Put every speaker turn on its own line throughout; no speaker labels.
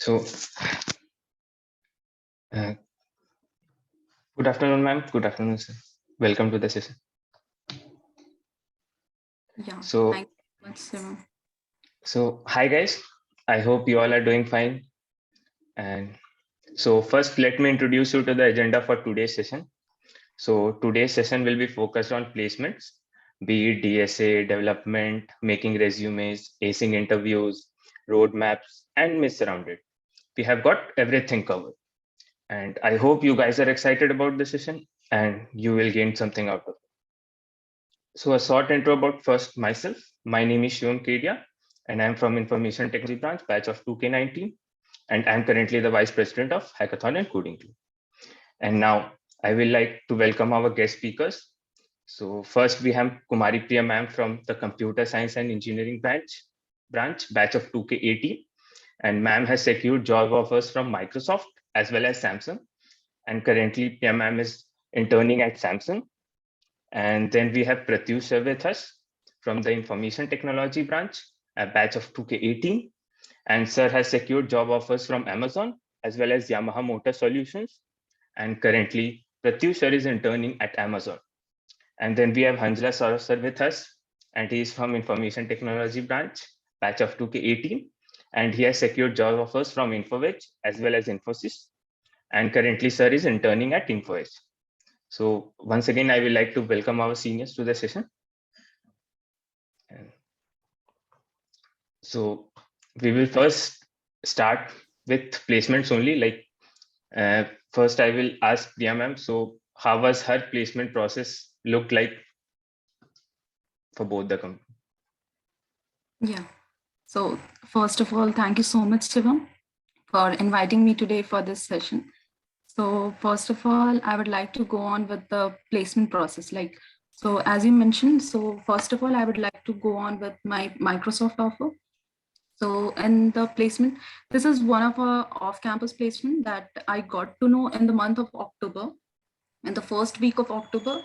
So, good afternoon, ma'am. Good afternoon, sir. Welcome to the session.
Yeah.
So,
thank you much, Shivam.
hi guys. I hope you all are doing fine. And so, first, let me introduce you to the agenda for today's session. So, today's session will be focused on placements, be it DSA, development, making resumes, acing interviews, roadmaps, and Miss Surrounded. We have got everything covered. And I hope you guys are excited about the session and you will gain something out of it. So a short intro about first myself. My name is Shivam Kedia and I'm from Information Technology branch, batch of 2K19. And I'm currently the Vice President of Hackathon and Coding Team. And now I will like to welcome our guest speakers. So first we have Kumari Priya ma'am from the Computer Science and Engineering branch, batch of 2K18. And ma'am has secured job offers from Microsoft as well as Samsung. And currently Priya ma'am is interning at Samsung. And then we have Pratyush sir with us from the Information Technology branch, a batch of 2K18. And sir has secured job offers from Amazon as well as Yamaha Motor Solutions. And currently, Pratyush sir is interning at Amazon. And then we have Hanzala Sohrab sir with us, and he is from Information Technology branch, batch of 2K18. And he has secured job offers from InfoEdge as well as Infosys. And currently, sir is interning at InfoEdge. So once again, I would like to welcome our seniors to the session. So we will first start with placements only. First, I will ask Priya ma'am. So how was her placement process looked like for both the companies?
Yeah. So first of all, thank you so much, Shivam, for inviting me today for this session. So first of all, I would like to go on with the placement process. So as you mentioned, so first of all, I would like to go on with my Microsoft offer. So in the placement, this is one of our off-campus placement that I got to know in the month of October. In the first week of October,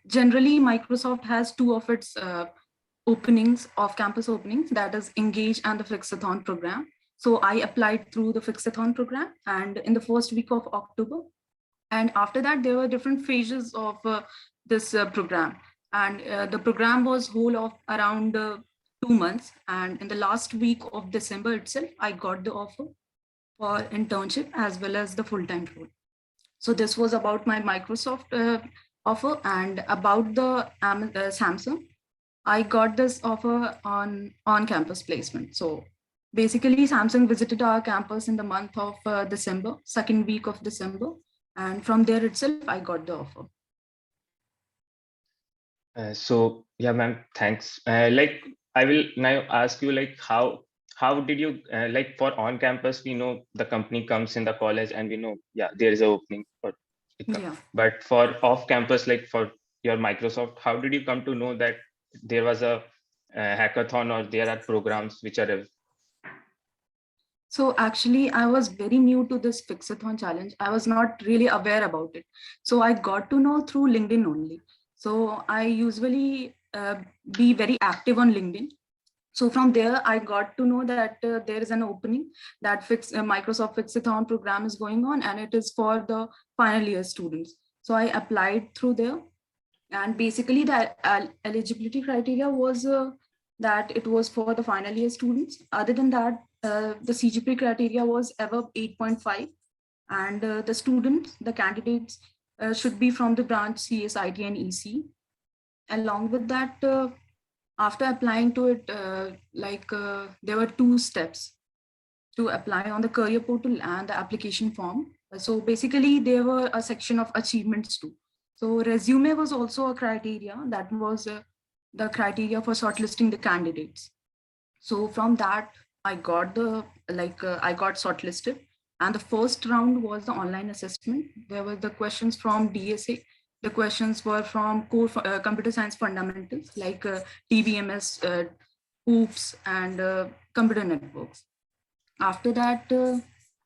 generally Microsoft has two of its openings, off-campus openings, that is Engage and the Fixathon program. So I applied through the Fixathon program and in the first week of October. And after that, there were different phases of this program. And the program was whole of around 2 months. And in the last week of December itself, I got the offer for internship as well as the full-time role. So this was about my Microsoft offer. And about the Samsung, I got this offer on campus placement. So basically, Samsung visited our campus in the month of December, second week of December. And from there itself, I got the offer.
So yeah, ma'am, thanks. I will now ask you how did you for on campus, we know the company comes in the college and we know, yeah, there is an opening for it.
Yeah.
But for off campus, like for your Microsoft, how did you come to know that there was a hackathon or there are programs which are
So actually, I was very new to this Fixathon challenge. I was not really aware about it. So I got to know through LinkedIn only. So I usually be very active on LinkedIn. So from there, I got to know that there is an opening that Microsoft Fixathon program is going on, and it is for the final year students. So I applied through there, and basically the eligibility criteria was that it was for the final year students. Other than that, the Cgpa criteria was above 8.5, and the students, the candidates should be from the branch CS, IT, and EC. Along with that, after applying to it, there were 2 steps to apply on the career portal and the application form. So basically, there were a section of achievements too. So resume was also a criteria that was the criteria for shortlisting the candidates. So from that, I got I got shortlisted, and the first round was the online assessment. There were the questions from DSA. The questions were from core computer science fundamentals like TBMS, OOPS, and computer networks. After that,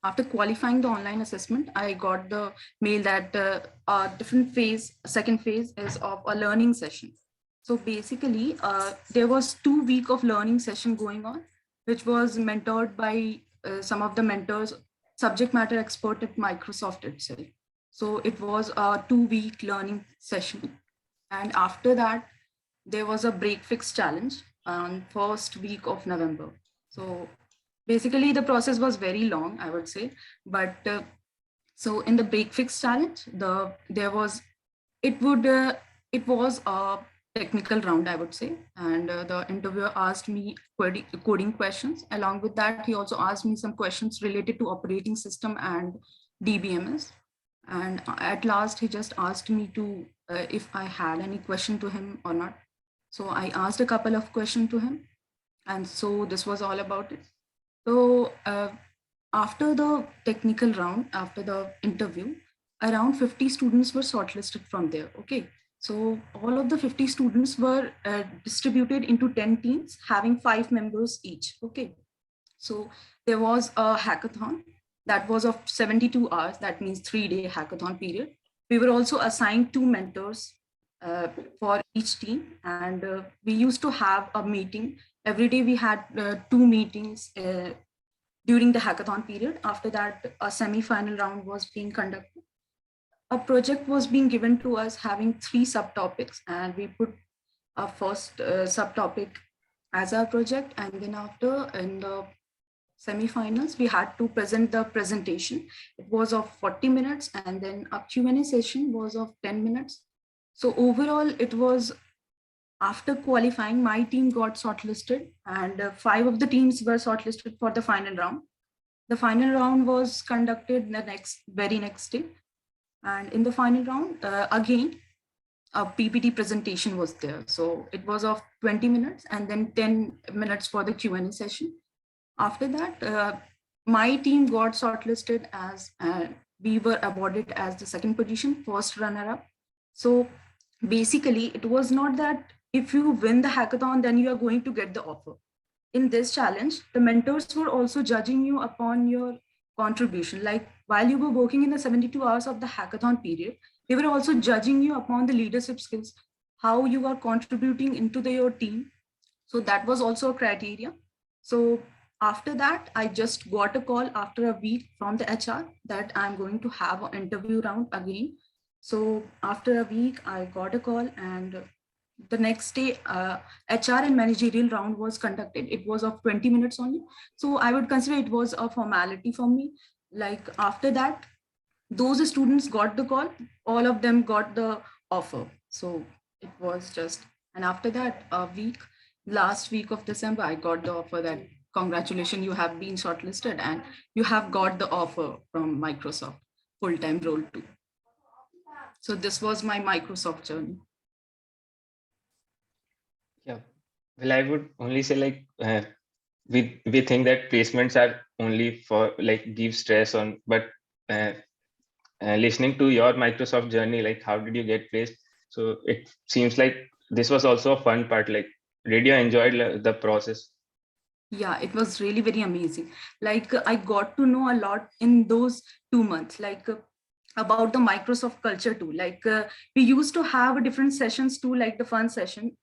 after qualifying the online assessment, I got the mail that a different phase, second phase is of a learning session. So basically, there was 2 weeks of learning session going on, which was mentored by some of the mentors, subject matter expert at Microsoft itself. So it was a 2-week learning session. And after that, there was a break fix challenge on first week of November. So basically the process was very long, I would say. But so in the break fix challenge, it would it was a technical round, I would say, and the interviewer asked me coding questions. Along with that, he also asked me some questions related to operating system and DBMS. And at last, he just asked me to if I had any question to him or not. So I asked a couple of questions to him, and so this was all about it. So after the technical round, after the interview, around 50 students were shortlisted from there. Okay. So all of the 50 students were distributed into 10 teams having 5 members each. Okay. So there was a hackathon that was of 72 hours. That means 3-day hackathon period. We were also assigned 2 mentors for each team. And we used to have a meeting. Every day we had 2 meetings during the hackathon period. After that, a semi-final round was being conducted. A project was being given to us having 3 subtopics, and we put our first subtopic as our project. And then after, in the semi-finals, we had to present the presentation. It was of 40 minutes, and then a Q&A session was of 10 minutes. So overall, it was, after qualifying, my team got shortlisted, and 5 of the teams were shortlisted for the final round. The final round was conducted the very next day. And in the final round, again, a PPT presentation was there. So it was of 20 minutes and then 10 minutes for the Q&A session. After that, my team got shortlisted as we were awarded as the second position, first runner-up. So basically, it was not that if you win the hackathon, then you are going to get the offer. In this challenge, the mentors were also judging you upon your contribution. Like while you were working in the 72 hours of the hackathon period, they were also judging you upon the leadership skills, how you are contributing into your team. So that was also a criteria. So after that, I just got a call after a week from the HR that I'm going to have an interview round again. So after a week, I got a call, and the next day, HR and managerial round was conducted. It was of 20 minutes only. So I would consider it was a formality for me. Like after that, those students got the call, all of them got the offer. So it was just, and after that, last week of December, I got the offer that congratulations, you have been shortlisted and you have got the offer from Microsoft, full-time role too. So this was my Microsoft journey.
Yeah, well, I would only say like we think that placements are only for like give stress on, but listening to your Microsoft journey, like how did you get placed? So it seems like this was also a fun part. Like, did you enjoy the process?
Yeah, it was really very amazing. Like I got to know a lot in those 2 months, like about the Microsoft culture too. Like we used to have different sessions too, like the fun session.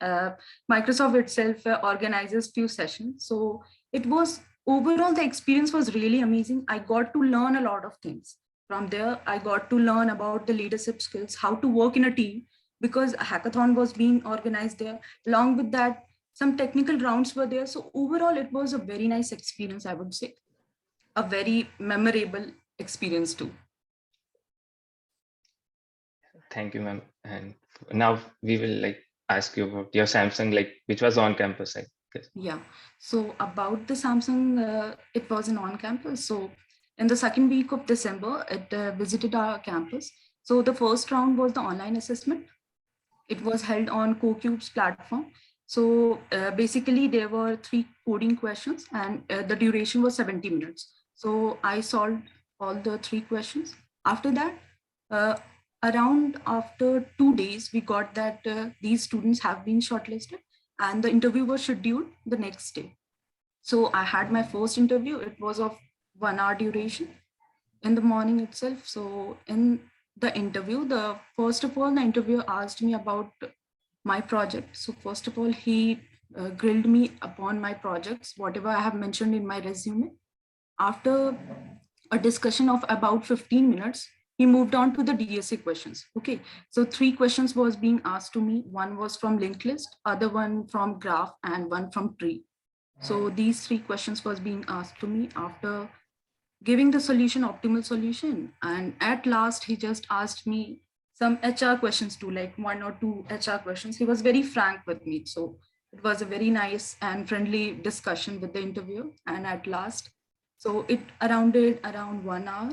Microsoft itself organizes few sessions. So it was, overall, the experience was really amazing. I got to learn a lot of things. From there, I got to learn about the leadership skills, how to work in a team, because a hackathon was being organized there. Along with that, some technical rounds were there. So overall, it was a very nice experience, I would say. A very memorable experience too.
Thank you, ma'am. And now we will like ask you about your Samsung, like which was on campus, I guess.
Yeah. So about the Samsung, it was an on campus. So in the second week of December, it visited our campus. So the first round was the online assessment. It was held on CoCube's platform. So basically, there were 3 coding questions, and the duration was 70 minutes. So I solved all the 3 questions. After that, uh, around after 2 days, we got that these students have been shortlisted, and the interview was scheduled the next day. So I had my first interview. It was of 1 hour duration in the morning itself. So in the interview, first of all, the interviewer asked me about my project. So first of all, he grilled me upon my projects, whatever I have mentioned in my resume. After a discussion of about 15 minutes, he moved on to the DSA questions. Okay, so 3 questions was being asked to me. One was from linked list, other one from graph, and one from tree. So these 3 questions was being asked to me. After giving the solution, optimal solution, and at last he just asked me some HR questions too, like 1 or 2 HR questions. He was very frank with me, so it was a very nice and friendly discussion with the interviewer. And at last, so it around 1 hour,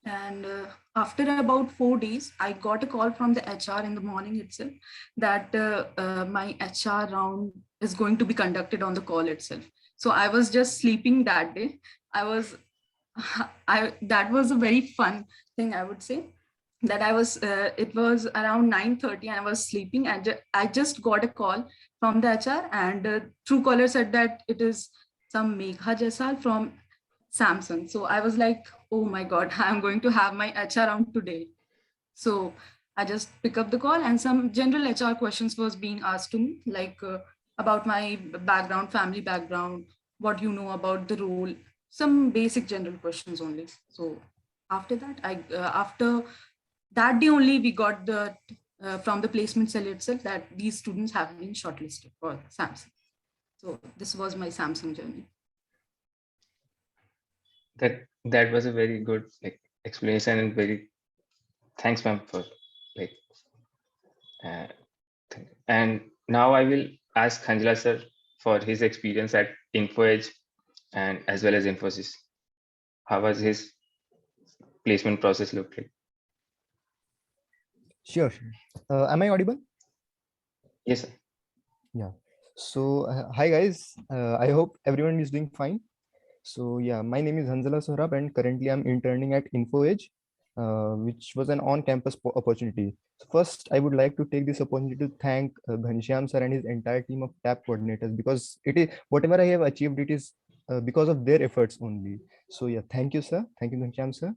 and after about 4 days, I got a call from the HR in the morning itself that my HR round is going to be conducted on the call itself. So I was just sleeping that day. I was that was a very fun thing, I would say, that I was it was around 9:30 and I was sleeping, and I just got a call from the HR, and Truecaller said that it is some Megha Jaisal from Samsung. So I was like, oh my God, I'm going to have my HR round today. So I just pick up the call, and some general HR questions was being asked to me, like about my background, family background, what you know about the role, some basic general questions only. So after that, after that day only, we got the from the placement cell itself that these students have been shortlisted for Samsung. So this was my Samsung journey.
That was a very good explanation, and very thanks, ma'am, for like uh, and now I will ask Hanzala sir for his experience at InfoEdge and as well as Infosys. How was his placement process look like?
Sure. Am I audible?
Yes, sir.
Yeah. So, hi guys. I hope everyone is doing fine. So yeah, my name is Hanzala Sohrab, and currently I'm interning at InfoEdge, which was an on-campus opportunity. So first, I would like to take this opportunity to thank Ghanshyam sir and his entire team of TAP coordinators, because it is whatever I have achieved, it is because of their efforts only. So yeah, thank you, sir. Thank you, Ghanshyam sir,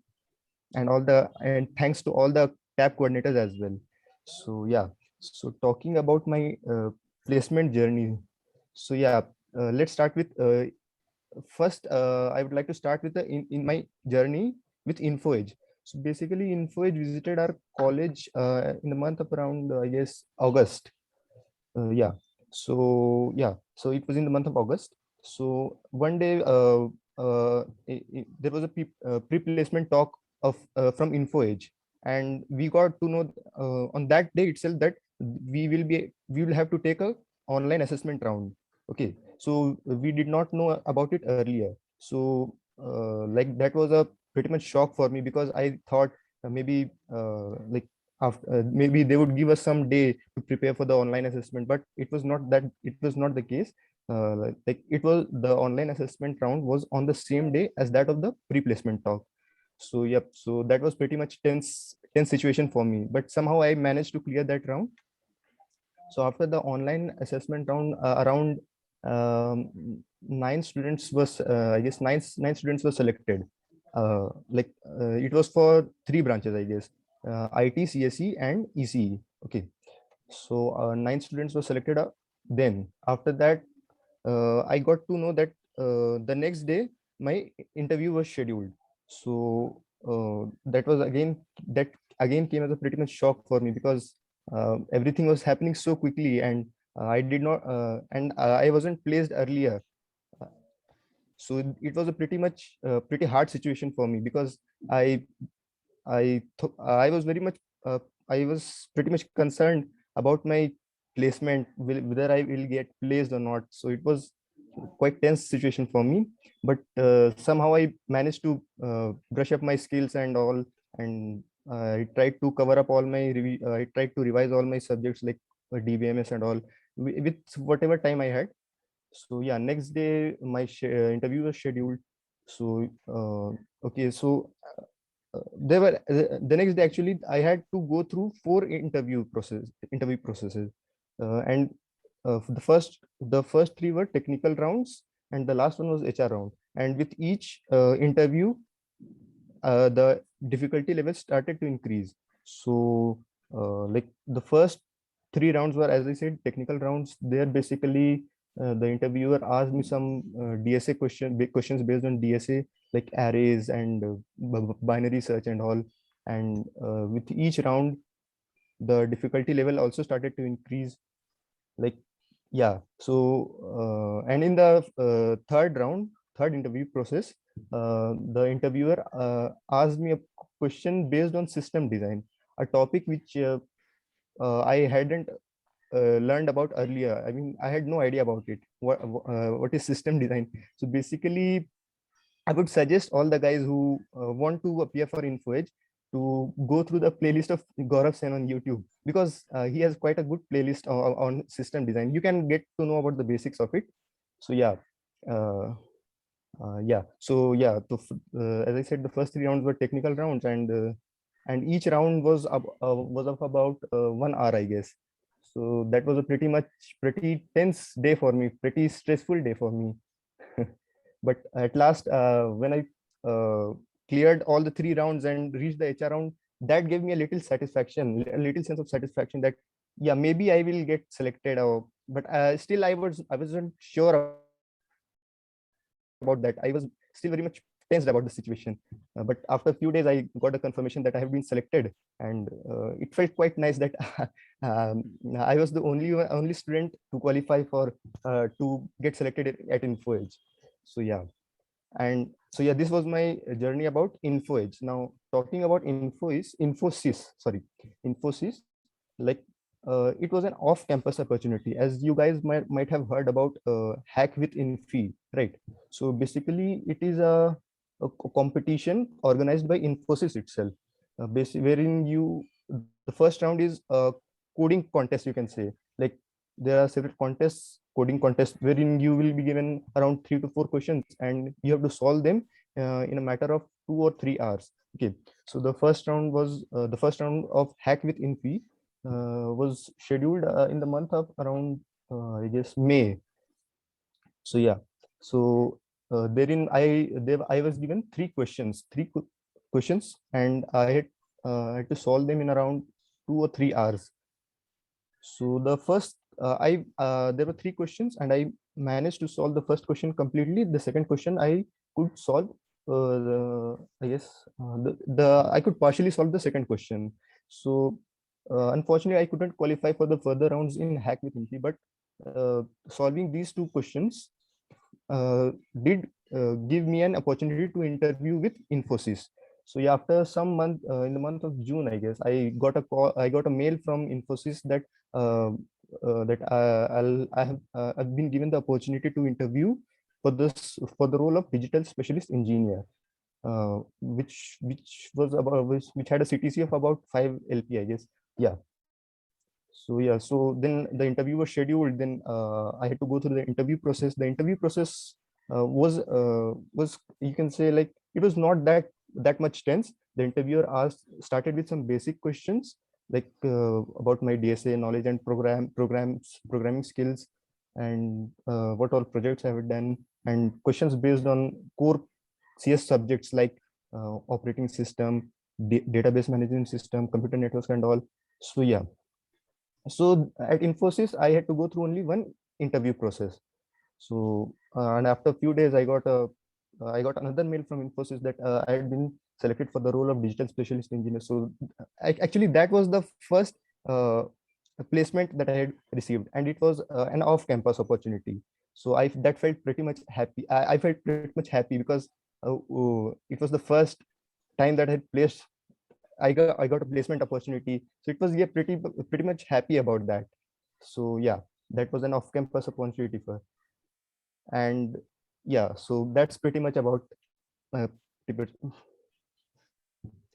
and thanks to all the TAP coordinators as well. So yeah, so talking about my placement journey. So yeah, let's start with first, I would like to start with in my journey with InfoEdge. So basically, InfoEdge visited our college in the month of around, I guess, August. Yeah. So yeah, so it was in the month of August. So one day, there was a pre-placement talk of from InfoEdge, and we got to know on that day itself that we will have to take a online assessment round. Okay, so we did not know about it earlier. So like that was a pretty much shock for me, because I thought maybe like after maybe they would give us some day to prepare for the online assessment, but it was not the case. Like it was, the online assessment round was on the same day as that of the pre-placement talk. So yep, so that was pretty much tense situation for me, but somehow I managed to clear that round. So after the online assessment round, around 9 students was, I guess, nine students were selected. It was for 3 branches, I guess, IT, CSE, and ECE. Okay, so 9 students were selected. Then after that, I got to know that the next day my interview was scheduled. So that again came as a pretty much shock for me, because everything was happening so quickly, and I did not and I wasn't placed earlier. Uh, So it was a pretty hard situation for me, because I was very much I was pretty much concerned about my placement, whether I will get placed or not. So it was quite tense situation for me, but somehow I managed to brush up my skills and all, and I tried to cover up all my I tried to revise all my subjects, like DBMS and all, with whatever time I had. So yeah, next day my interview was scheduled. So okay, so they were the next day, actually I had to go through 4 interview processes, and the first 3 were technical rounds, and the last one was HR round. And with each interview, the difficulty level started to increase. So like the first 3 rounds were, as I said, technical rounds. They're basically the interviewer asked me some DSA questions based on DSA, like arrays and binary search and all. And with each round, the difficulty level also started to increase. Like, yeah. So and in the third interview process, the interviewer asked me a question based on system design, a topic which I hadn't learned about earlier. I mean, I had no idea about it. What is system design? So basically, I would suggest all the guys who want to appear for InfoEdge to go through the playlist of Gaurav Sen on YouTube, because he has quite a good playlist on system design. You can get to know about the basics of it. So yeah. Uh, yeah. So yeah. As I said, the first three rounds were technical rounds, and each round was of about 1 hour, I guess. So that was a pretty tense day for me, pretty stressful day for me. But at last, when I cleared all the three rounds and reached the HR round, that gave me a little satisfaction, a little sense of satisfaction that yeah, maybe I will get selected. But still, I wasn't sure about that. I was still very much tensed about the situation. But after a few days, I got a confirmation that I have been selected, and it felt quite nice that I was the only student to qualify for to get selected at InfoEdge. So yeah. And so yeah, this was my journey about InfoEdge. Now talking about Infosys, like it was an off-campus opportunity, as you guys might have heard about Hack with Infi, right? So basically, it is a competition organized by Infosys itself, wherein the first round is a coding contest, you can say. Like, there are several coding contests, wherein you will be given around 3 to 4 questions, and you have to solve them in a matter of 2 or 3 hours. Okay, so the first round of Hack with Infi was scheduled in the month of around I guess May. So yeah, so therein I was given three questions, and I had to solve them in around 2 or 3 hours. So the first, there were three questions, and I managed to solve the first question completely. The second question I could solve. I guess I could partially solve the second question. So unfortunately, I couldn't qualify for the further rounds in Hack with Infi, but solving these two questions did give me an opportunity to interview with Infosys. So yeah, after some month, in the month of June, I guess, I got a mail from Infosys that uh, I've been given the opportunity to interview for the role of digital specialist engineer, which had a CTC of about 5 LP, I guess. Yeah. So yeah, so then the interview was scheduled. Then I had to go through the interview process. The interview process was, you can say, like, it was not that much tense. The interviewer started with some basic questions, like about my DSA knowledge and programming skills, and what all projects I have done, and questions based on core CS subjects like operating system, database management system, computer networks, and all. So yeah, so at Infosys, I had to go through only one interview process. So and after a few days, I got another mail from Infosys that I had been selected for the role of digital specialist engineer. So actually, that was the first uh, placement that I had received, and it was an off-campus opportunity. So that felt pretty much happy. I felt pretty much happy because it was the first time that I had placed I got a placement opportunity. So it was, yeah, pretty much happy about that. So yeah, that was an off-campus opportunity for, and yeah, so that's pretty much about uh,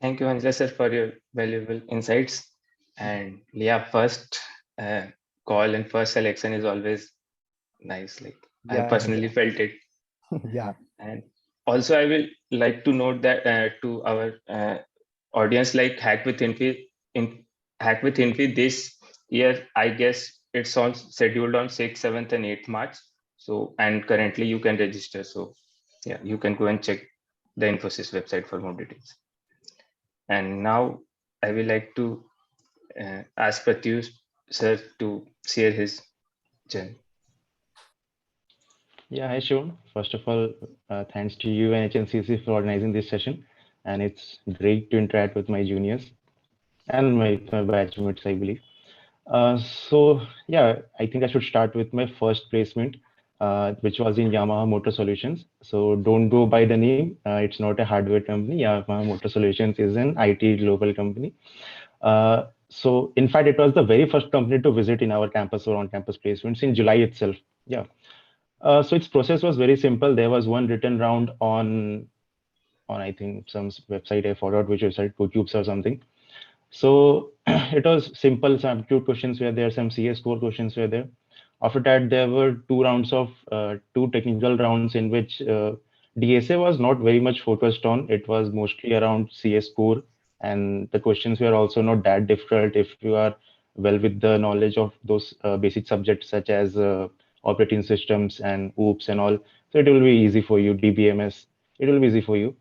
Thank you, Hanzala sir, for your valuable insights. And yeah, first call and first selection is always nice. Like, I
yeah,
personally felt it.
yeah,
And also, I will like to note that to our audience, like Hack with Infi this year, I guess it's on scheduled on 6th, 7th, and 8th March. So, and currently you can register. So yeah, you can go and check the Infosys website for more details. And now I will like to ask Pratyush sir to share his journey.
Yeah, hi Shivam. First of all, thanks to you and HnCC for organizing this session. And it's great to interact with my juniors and my batchmates, I believe. Yeah, I think I should start with my first placement, which was in Yamaha Motor Solutions. So don't go by the name. It's not a hardware company. Yamaha Motor Solutions is an IT global company. So in fact, it was the very first company to visit in our campus or on-campus placements in July itself. Yeah. So its process was very simple. There was one written round on I think some website, I forgot which website, Cubes or something. So it was simple. Some aptitude questions were there, some CS core questions were there. After that, there were two rounds of two technical rounds in which DSA was not very much focused on. It was mostly around CS core, and the questions were also not that difficult if you are well with the knowledge of those basic subjects such as operating systems and OOPS and all. So it will be easy for you. DBMS, it will be easy for you.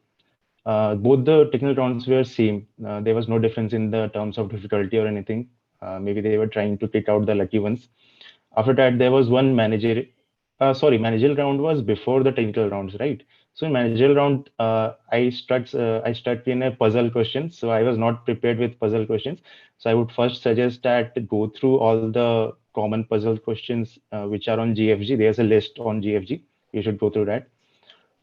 Both the technical rounds were same. There was no difference in the terms of difficulty or anything. Maybe they were trying to pick out the lucky ones. After that, there was one managerial round was before the technical rounds, right? So in managerial round, I stuck in a puzzle question. So I was not prepared with puzzle questions. So I would first suggest that go through all the common puzzle questions which are on GFG. There's a list on GFG. You should go through that.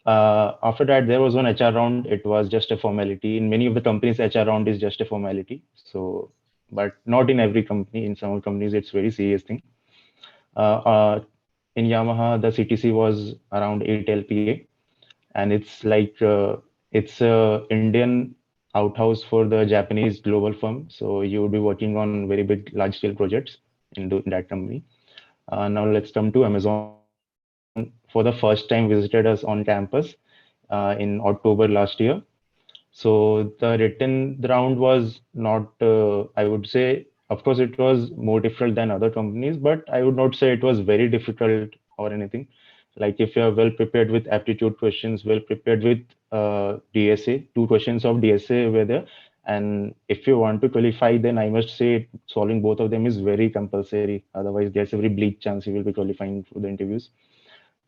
After that, there was one HR round. It was just a formality. In many of the companies, HR round is just a formality. So, but not in every company. In some companies, it's very serious thing. Uh, uh, in Yamaha, the CTC was around 8 LPA, and it's a Indian outhouse for the Japanese global firm. So you would be working on very big, large scale projects in that company. Now let's come to Amazon. Amazon for the first time visited us on campus in October last year. So the written round was not, I would say, of course, it was more difficult than other companies, but I would not say it was very difficult or anything. Like if you are well prepared with aptitude questions, well prepared with DSA, two questions of DSA were there. And if you want to qualify, then I must say solving both of them is very compulsory. Otherwise, there's a very bleak chance you will be qualifying for the interviews.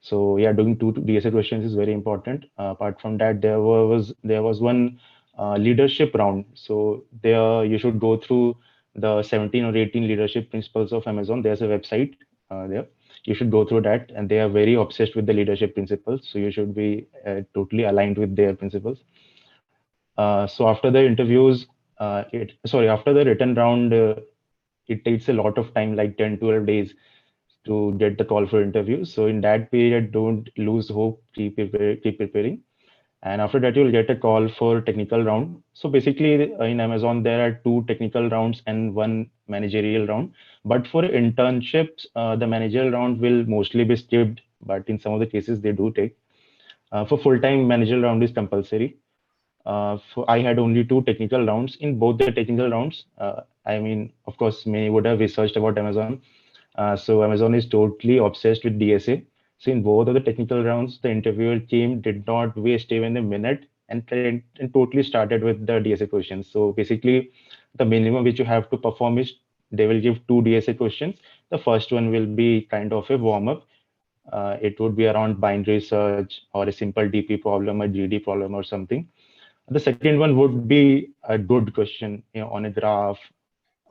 So yeah, doing two DSA questions is very important. Apart from that, there was one leadership round. So there you should go through the 17 or 18 leadership principles of Amazon. There's a website there. You should go through that, and they are very obsessed with the leadership principles. So you should be totally aligned with their principles. So after the interviews, after the written round, it takes a lot of time, like 10, 12 days to get the call for interviews. So in that period, don't lose hope, keep preparing. And after that, you'll get a call for technical round. So basically in Amazon, there are two technical rounds and one managerial round. But for internships, the managerial round will mostly be skipped, but in some of the cases they do take. For full-time managerial round is compulsory. I had only two technical rounds. In both the technical rounds, I mean, of course, many would have researched about Amazon. So Amazon is totally obsessed with DSA. So in both of the technical rounds, the interviewer team did not waste even a minute and totally started with the DSA questions. So basically, the minimum which you have to perform is they will give two DSA questions. The first one will be kind of a warm up. It would be around binary search or a simple DP problem, a GD problem, or something. The second one would be a good question, on a graph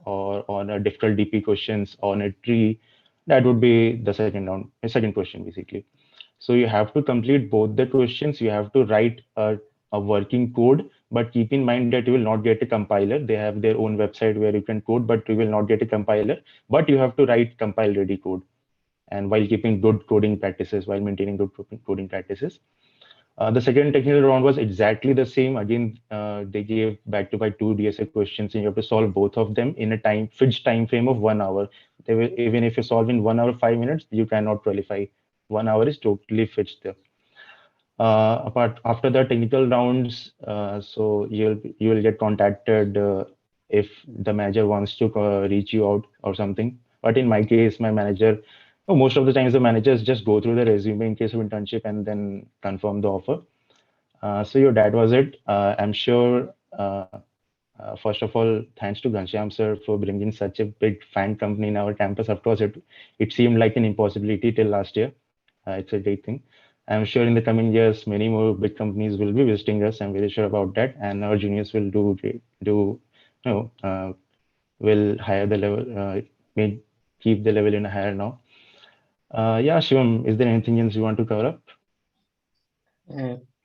or on a difficult DP questions on a tree. That would be the second round, a second question basically. So you have to complete both the questions. You have to write a working code, but keep in mind that you will not get a compiler. They have their own website where you can code, but you will not get a compiler. But you have to write compile ready code, and while keeping good coding practices, while maintaining good coding practices. The second technical round was exactly the same. Again, they gave back-to-back two DSA questions, and you have to solve both of them in a fixed time frame of 1 hour. Even if you solve in 1 hour 5 minutes, you cannot qualify. 1 hour is totally fixed there. Apart after the technical rounds, so you will get contacted if the manager wants to reach you out or something. But in my case, my manager, most of the times the managers just go through the resume in case of internship and then confirm the offer. So your dad was it. I'm sure. First of all, thanks to Ghanshyam sir for bringing such a big fan company in our campus. Of course, it seemed like an impossibility till last year. It's a great thing. I'm sure in the coming years, many more big companies will be visiting us. I'm very sure about that, and our juniors will will hire the level, may keep the level in a higher now. Yeah, Shivam, is there anything else you want to cover up?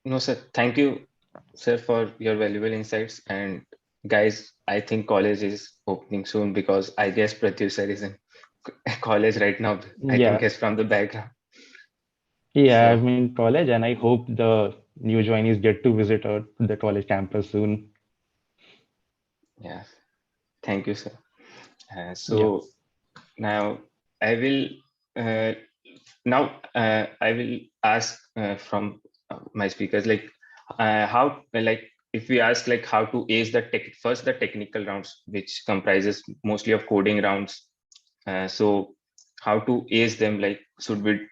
No, sir. Thank you, sir, for your valuable insights. And guys, I think college is opening soon because I guess Pratyush sir is in college right now. I can
Yeah,
guess from the background.
yeah,
So
I'm in college, and I hope the new joinees get to visit the college campus soon.
yeah, thank you, sir.
Yeah.
So now I will uh, I will ask from my speakers how if we ask like how to ace the technical rounds, which comprises mostly of coding rounds. So how to ace them, like should we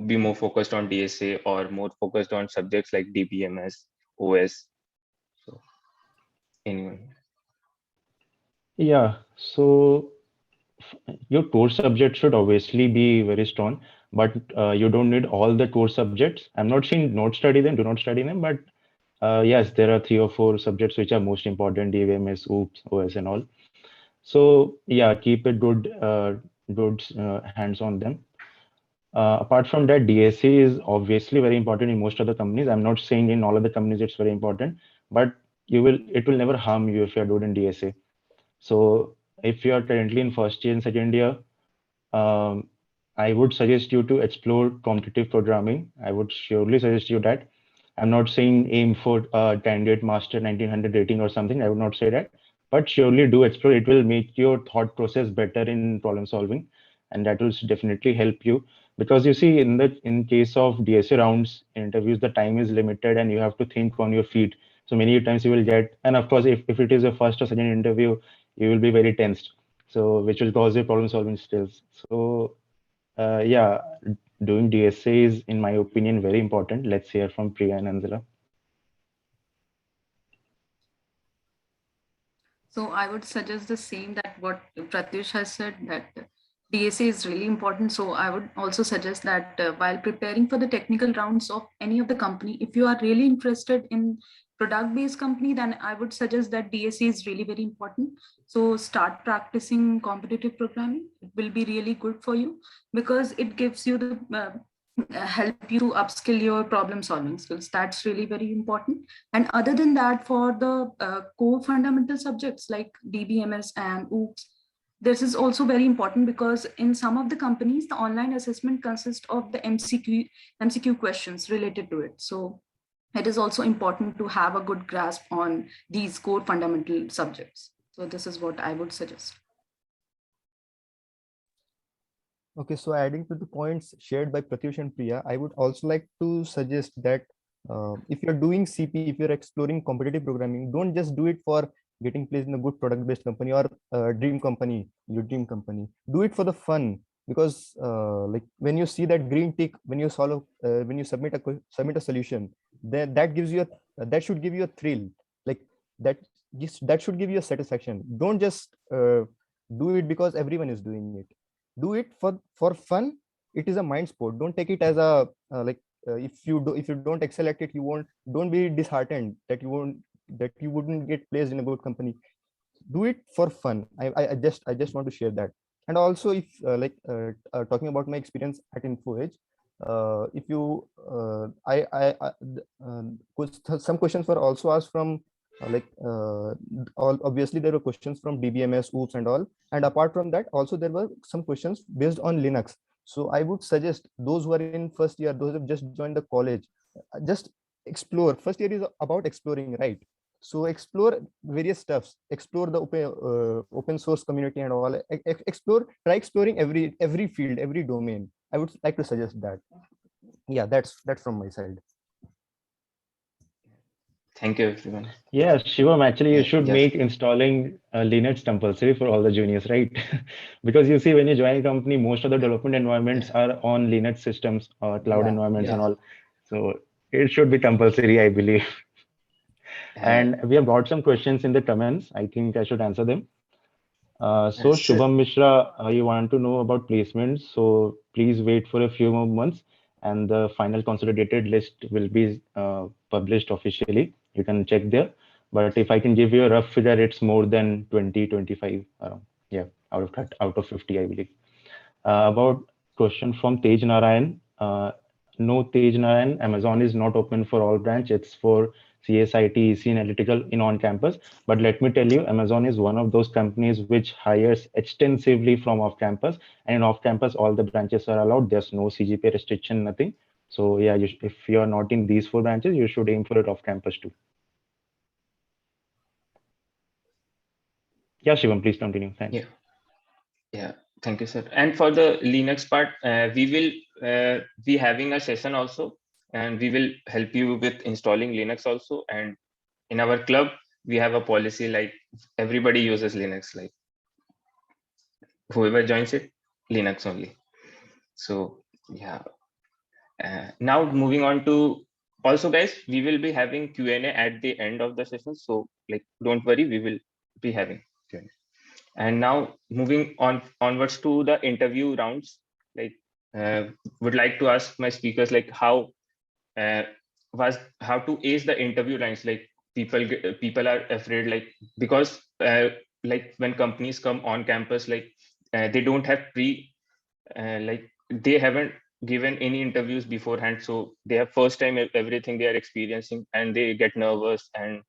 be more focused on DSA or more focused on subjects like DBMS, OS? So anyone?
Yeah. So your core subject should obviously be very strong, but you don't need all the core subjects. I'm not saying not study them, do not study them, but yes, there are 3 or 4 subjects which are most important: DVMS, OOPS, OS, and all. So yeah, keep it good hands on them. Apart from that, DSA is obviously very important in most of the companies. I'm not saying in all of the companies it's very important, but it will never harm you if you're good in DSA. So if you are currently in first year and second year, um, I would suggest you to explore competitive programming. I would surely suggest you that. I'm not saying aim for candidate master 1900 rating or something. I would not say that, but surely do explore. It will make your thought process better in problem solving, and that will definitely help you. Because you see, in case of DSA rounds interviews, the time is limited, and you have to think on your feet. So many times you will get, and of course, if it is a first or second interview, you will be very tensed. So which will cause your problem solving skills. So yeah, doing DSA is, in my opinion, very important. Let's hear from Priya and Anzala.
So I would suggest the same that what Pratyush has said, that DSA is really important. So I would also suggest that while preparing for the technical rounds of any of the company, if you are really interested in product-based company, then I would suggest that DSA is really very important. So start practicing competitive programming. It will be really good for you because it gives you the help you to upskill your problem solving skills. That's really very important. And other than that, for the core fundamental subjects like DBMS and OOPS, this is also very important because in some of the companies, the online assessment consists of the MCQ questions related to it. So it is also important to have a good grasp on these core fundamental subjects. So this is what I would suggest.
Okay, so adding to the points shared by Pratyush and Priya, I would also like to suggest that if you're doing CP, if you're exploring competitive programming, don't just do it for getting placed in a good product-based company or dream company, your dream company. Do it for the fun, because like when you see that green tick, when you when you submit a solution, then that gives you that should give you a thrill, like that. That should give you a satisfaction. Don't just do it because everyone is doing it. Do it for fun. It is a mind sport. Don't take it as a if you don't excel at it, you won't. Don't be disheartened that you wouldn't get placed in a good company. Do it for fun. I just want to share that. And also, if talking about my experience at InfoEdge, if you some questions were also asked from all obviously there were questions from DBMS, OOPS, and all. And apart from that, also there were some questions based on Linux. So I would suggest those who are in first year, those who have just joined the college, just explore. First year is about exploring, right? So explore various stuffs, explore the open source community and all. Try exploring every field, every domain. I would like to suggest that. Yeah, that's from my side.
Thank you, everyone.
Yeah, Shivam, actually, you
Yeah,
should
yes,
make installing Linux compulsory for all the juniors, right? Because you see, when you join a company, most of the development environments
yeah,
are on Linux systems, cloud
Yeah,
environments, and
yeah.
all. So it should be compulsory, I believe.
uh,
And we have got some questions in the comments. I think I should answer them. So
sir.
Shubham Mishra, you want to know about placements, so please wait for a few more months. and the final consolidated list will be published officially. You can check there. But if I can give you a rough figure, it's more than 20, 25 around. Yeah, out of 50, I believe. About question from Tej Narayan. No, Tej Narayan, Amazon is not open for all branch. It's for CSIT, EC, Analytical in on campus. But let me tell you, Amazon is one of those companies which hires extensively from off campus. And in off campus, all the branches are allowed. There's no Cgpa restriction, nothing. So yeah, if you're not in these 4 branches, you should aim for it off campus too. Yeah, Shivam, please continue. Thanks.
Yeah, thank you, sir. And for the Linux part, we will be having a session also, and we will help you with installing Linux also. And in our club, we have a policy like everybody uses Linux, like whoever joins it, Linux only. So yeah. Now moving on to, also guys, we will be having Q&A at the end of the session. So like, don't worry, we will be having Q&A. And now moving on onwards to the interview rounds, like would like to ask my speakers like how to ace the interview lines. Like people are afraid, like because like when companies come on campus, like they don't have like they haven't given any interviews beforehand, so they have first time everything they are experiencing, and they get nervous. And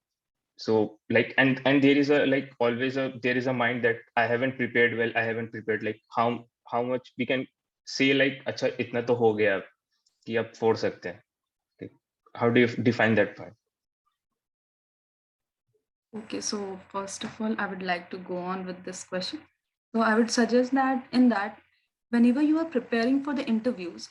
so like and there is a like always a there is a mind that I haven't prepared well, I haven't prepared. Like how much we can say like acha itna to ho gaya कि अब फोड़ सकते हैं. Like, how do you define that point?
Okay, so first of all, I would like to go on with this question. So I would suggest that whenever you are preparing for the interviews,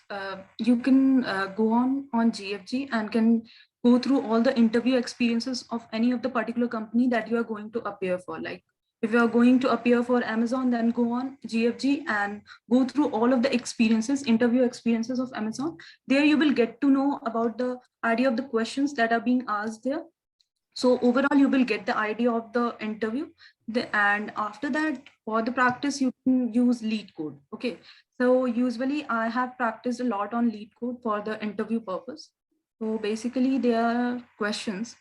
you can go on GFG and can go through all the interview experiences of any of the particular company that you are going to appear for. Like if you are going to appear for Amazon, then go on GFG and go through all of the interview experiences of Amazon. There you will get to know about the idea of the questions that are being asked there. So overall, you will get the idea of the interview. And after that, for the practice, you can use lead code. Okay. So usually I have practiced a lot on lead code for the interview purpose. So basically there are questions.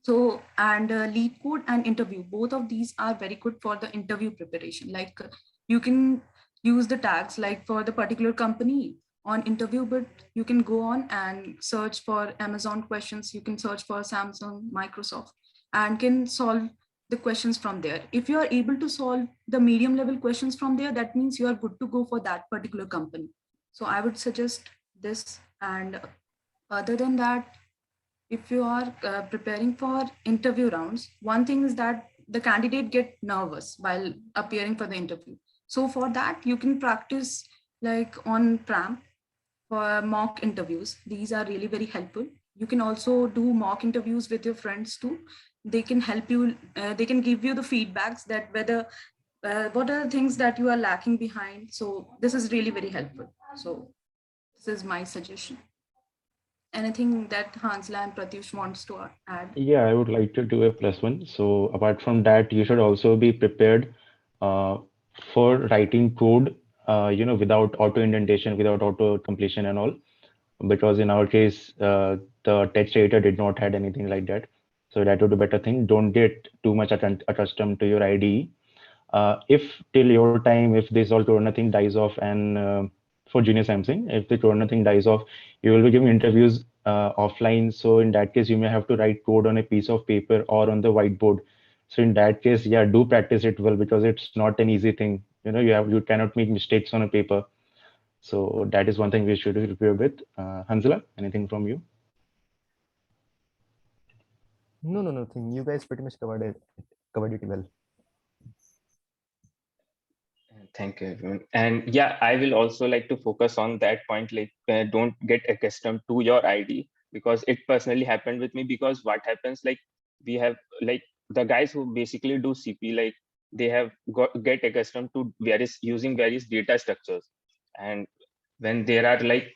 So, and lead code and interview, both of these are very good for the interview preparation. Like you can use the tags like for the particular company on interview, but you can go on and search for Amazon questions. You can search for Samsung, Microsoft, and can solve the questions from there. If you are able to solve the medium level questions from there, that means you are good to go for that particular company. So I would suggest this. And other than that, if you are preparing for interview rounds, one thing is that the candidate get nervous while appearing for the interview. So for that, you can practice like on Pram for mock interviews. These are really very helpful. You can also do mock interviews with your friends too. They can help you, they can give you the feedbacks that whether, what are the things that you are lacking behind. So this is really very helpful. So this is my suggestion. Anything that Hanzala and Pratyush wants to add?
Yeah, I would like to do a +1. So apart from that, you should also be prepared for writing code, without auto indentation, without auto completion and all. Because in our case, the text editor did not had anything like that. So that would be a better thing. Don't get too much accustomed to your IDE. If till your time, if this all corona thing dies off, and for junior Samsung, if the corona thing dies off, you will be giving interviews offline. So in that case, you may have to write code on a piece of paper or on the whiteboard. So in that case, yeah, do practice it well, because it's not an easy thing. You cannot make mistakes on a paper. So that is one thing we should prepare with. Hanzala, anything from you?
No, nothing. You guys pretty much covered it well.
Thank you, everyone. And yeah, I will also like to focus on that point. Like, don't get accustomed to your ID, because it personally happened with me. Because what happens, like, we have like the guys who basically do CP, like they have get accustomed to using various data structures. And when there are like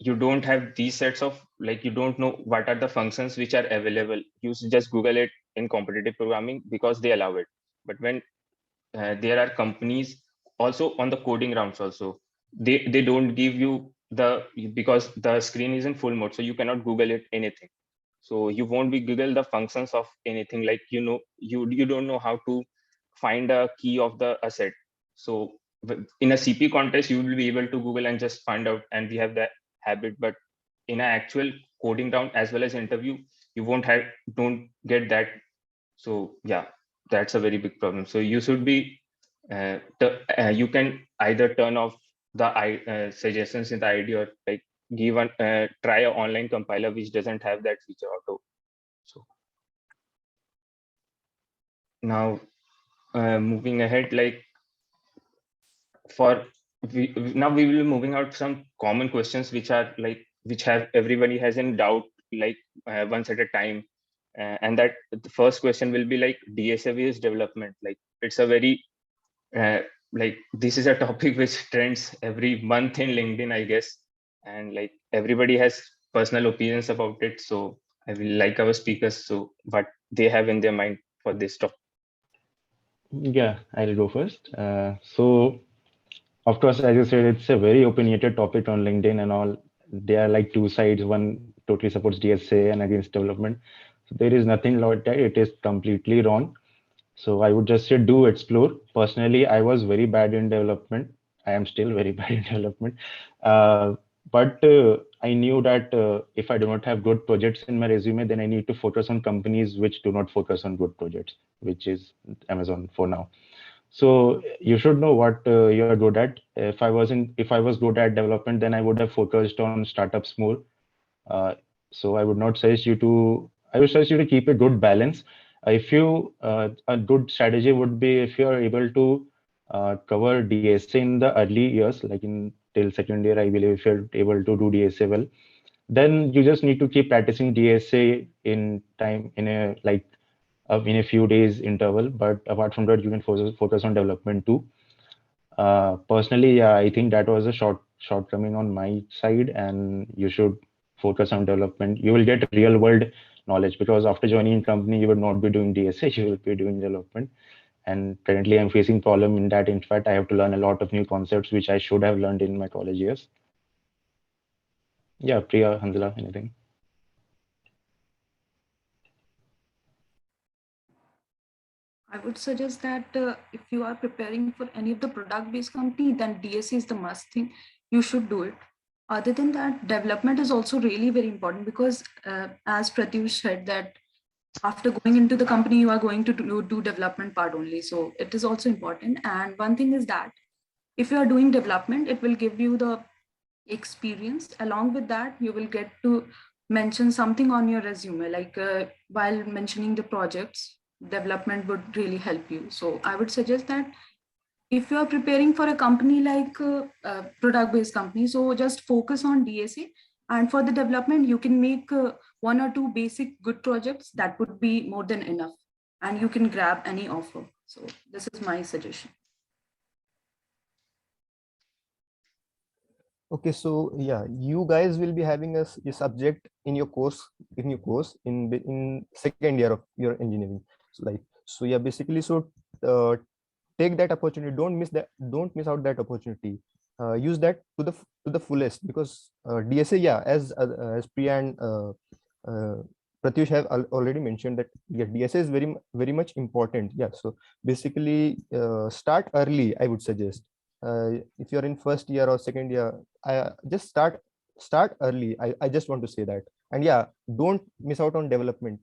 you don't have these sets of, like, you don't know what are the functions which are available. You just Google it in competitive programming because they allow it. But when there are companies also on the coding rounds also, they don't give you because the screen is in full mode, so you cannot Google it anything. So you won't be Google the functions of anything, like you don't know how to find a key of the asset. So in a CP context, you will be able to Google and just find out, and we have that habit. But in an actual coding round as well as interview, you don't get that. So yeah, that's a very big problem. So you should be you can either turn off the suggestions in the ID, or like try an online compiler which doesn't have that feature auto. So now moving ahead, like now we will be moving out some common questions which are like which have everybody has in doubt, like once at a time. And that the first question will be like DSA based development. Like it's a very like this is a topic which trends every month in LinkedIn, I guess, and like everybody has personal opinions about it. So I will like our speakers, so what they have in their mind for this topic.
Yeah, I'll go first. So, of course, as you said, it's a very opinionated topic on LinkedIn and all. There are like two sides. One totally supports DSA and against development. So there is nothing like that. It is completely wrong. So I would just say do explore. Personally, I was very bad in development. I am still very bad in development. But I knew that if I do not have good projects in my resume, then I need to focus on companies which do not focus on good projects, which is Amazon for now. So you should know what you are good at. If I was good at development, then I would have focused on startups more. Uh, so I would not suggest you to. I would suggest you to keep a good balance. If you A good strategy would be if you are able to cover DSA in the early years, like in till second year, I believe if you're able to do DSA well, then you just need to keep practicing DSA in time in a few days interval. But apart from that, you can focus on development too. Personally, yeah, I think that was a shortcoming on my side, and you should focus on development. You will get real world knowledge because after joining a company, you will not be doing DSA, you will be doing development. And currently, I'm facing problem in that. In fact, I have to learn a lot of new concepts which I should have learned in my college years. Yeah, Priya, Hanzala, anything?
I would suggest that if you are preparing for any of the product-based company, then DSA is the must thing. You should do it. Other than that, development is also really very important because as Pratyush said that after going into the company, you are going to do development part only. So it is also important. And one thing is that if you are doing development, it will give you the experience. Along with that, you will get to mention something on your resume, like while mentioning the projects, development would really help you. So I would suggest that if you are preparing for a company like a product-based company, so just focus on DSA. And for the development, you can make one or two basic good projects that would be more than enough. And you can grab any offer. So this is my suggestion.
Okay, so yeah, you guys will be having a subject in your course in second year of your engineering. So yeah, basically, so take that opportunity. Don't miss out that opportunity. Use that to the fullest, because DSA, yeah, as Priya and Pratyush have already mentioned that, yeah, DSA is very much important. Yeah, so basically start early, I would suggest. If you're in first year or second year, just start early. I just want to say that. And yeah, don't miss out on development,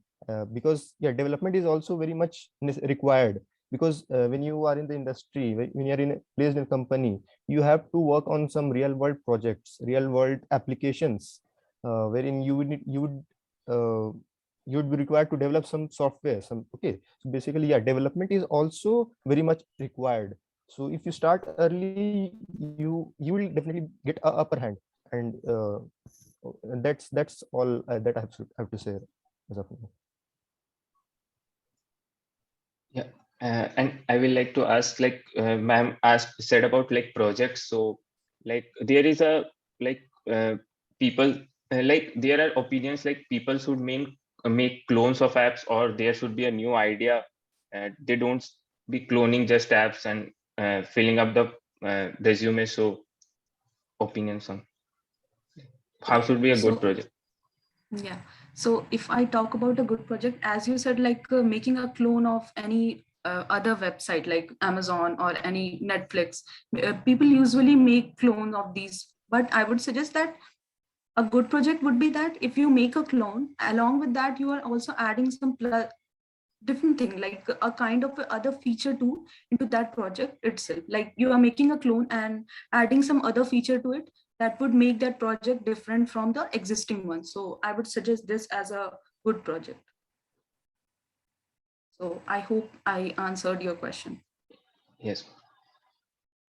because yeah, development is also very much required, because when you are in the industry, when you're placed in a company, you have to work on some real world projects, real world applications, wherein uh, you would be required to develop some software. Okay, so basically, yeah, development is also very much required. So if you start early, you will definitely get a upper hand. And that's all that I have to say as of now.
Yeah, and I will like to ask, like ma'am asked said about like projects. So like there is a like people like there are opinions like people should make clones of apps, or there should be a new idea. They don't be cloning just apps and filling up the resume. So opinions on. how should be a good
So-
project?
Yeah. So if I talk about a good project, as you said, like making a clone of any other website like Amazon or any Netflix, people usually make clones of these. But I would suggest that a good project would be that if you make a clone, along with that, you are also adding some different thing, like a kind of other feature too into that project itself. Like you are making a clone and adding some other feature to it that would make that project different from the existing one. So I would suggest this as a good project. So I hope I answered your question.
Yes.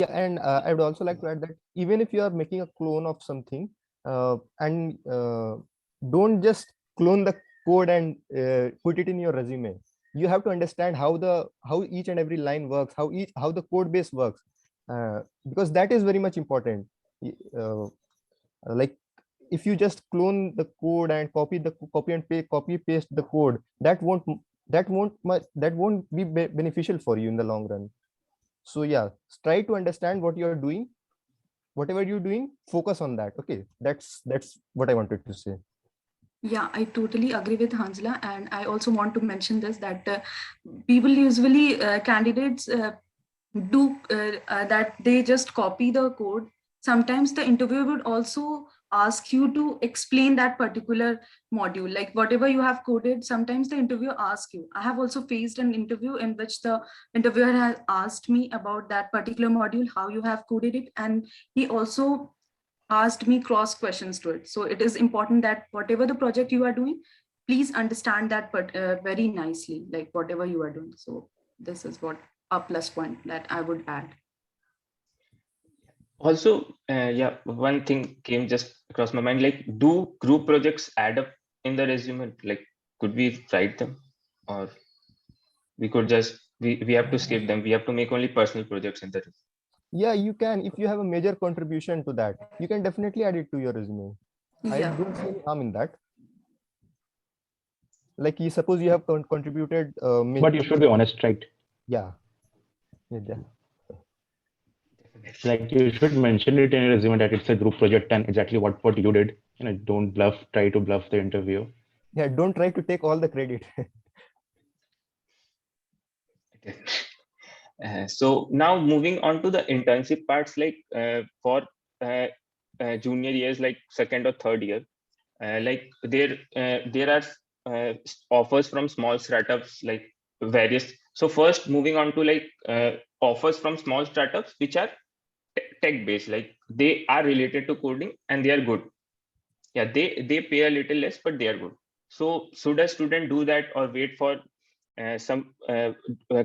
Yeah, and I would also like to add that even if you are making a clone of something, and don't just clone the code and put it in your resume. You have to understand how each and every line works, how the code base works, because that is very much important. Like if you just clone the code and copy paste the code, that won't be beneficial for you in the long run. So yeah, try to understand what you're doing. Whatever you're doing, focus on that. Okay, that's what I wanted to say.
Yeah, I totally agree with Hanzala, and I also want to mention this that people usually candidates do that they just copy the code. Sometimes the interviewer would also ask you to explain that particular module, like whatever you have coded. Sometimes the interviewer asks you. I have also faced an interview in which the interviewer has asked me about that particular module, how you have coded it, and he also asked me cross questions to it. So it is important that whatever the project you are doing, please understand that but very nicely, like whatever you are doing. So this is what a plus point that I would add.
Also, yeah, one thing came just across my mind, like, do group projects add up in the resume? Like, could we write them, or we could just, we have to skip them? We have to make only personal projects in the resume.
Yeah, you can. If you have a major contribution to that, you can definitely add it to your resume. I
Yeah.
don't see any harm in that. Like you suppose you have contributed
But you should be honest, right?
yeah. Yeah.
Like you should mention it in your resume that it's a group project and exactly what you did. Don't try to bluff the interview.
Yeah, don't try to take all the credit.
Okay. So now moving on to the internship parts, like for junior years, like second or third year, like there are offers from small startups, like various. So first, moving on to like offers from small startups which are tech based, like they are related to coding and they are good. Yeah, they pay a little less, but they are good. So should a student do that, or wait for some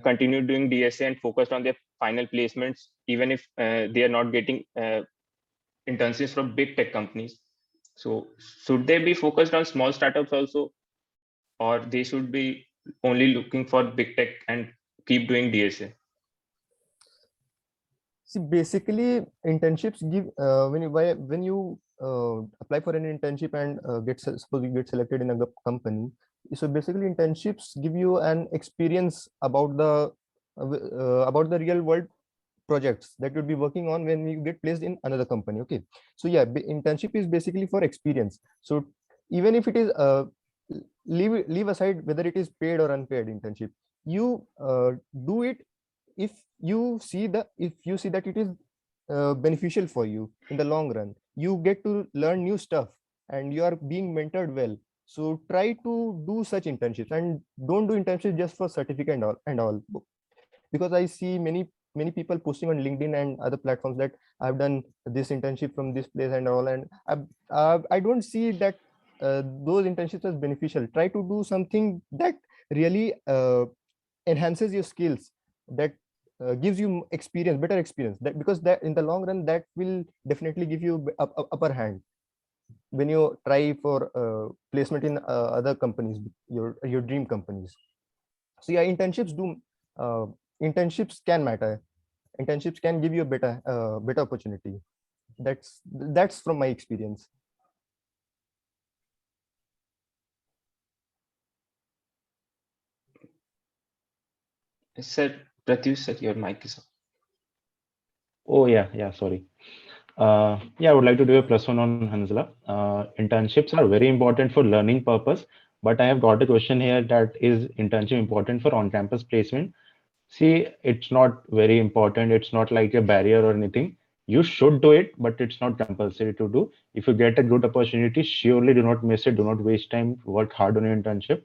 continue doing DSA and focused on their final placements, even if they are not getting internships from big tech companies? So should they be focused on small startups also, or they should be only looking for big tech and keep doing DSA?
See, basically, internships give when you apply for an internship and suppose you get selected in a company. So basically, internships give you an experience about the real world projects that you'll be working on when you get placed in another company. Okay, so yeah, internship is basically for experience. So even if it is leave aside whether it is paid or unpaid internship, you do it if you see that it is beneficial for you in the long run. You get to learn new stuff and you are being mentored well. So try to do such internships and don't do internships just for certificate and all, because I see many people posting on LinkedIn and other platforms that I've done this internship from this place and all, and I don't see that those internships as beneficial. Try to do something that really enhances your skills, that gives you better experience, that because that in the long run that will definitely give you upper hand when you try for placement in other companies, your dream companies. So yeah, uh, internships can matter. Internships can give you a better opportunity. That's from my experience.
Sir Pratyush, sir, your mic is on.
Oh yeah, sorry. Yeah, I would like to do a plus one on Hanzala. Internships are very important for learning purpose, but I have got a question here that is internship important for on-campus placement? See, it's not very important. It's not like a barrier or anything. You should do it, but it's not compulsory to do. If you get a good opportunity, surely do not miss it. Do not waste time. Work hard on your internship.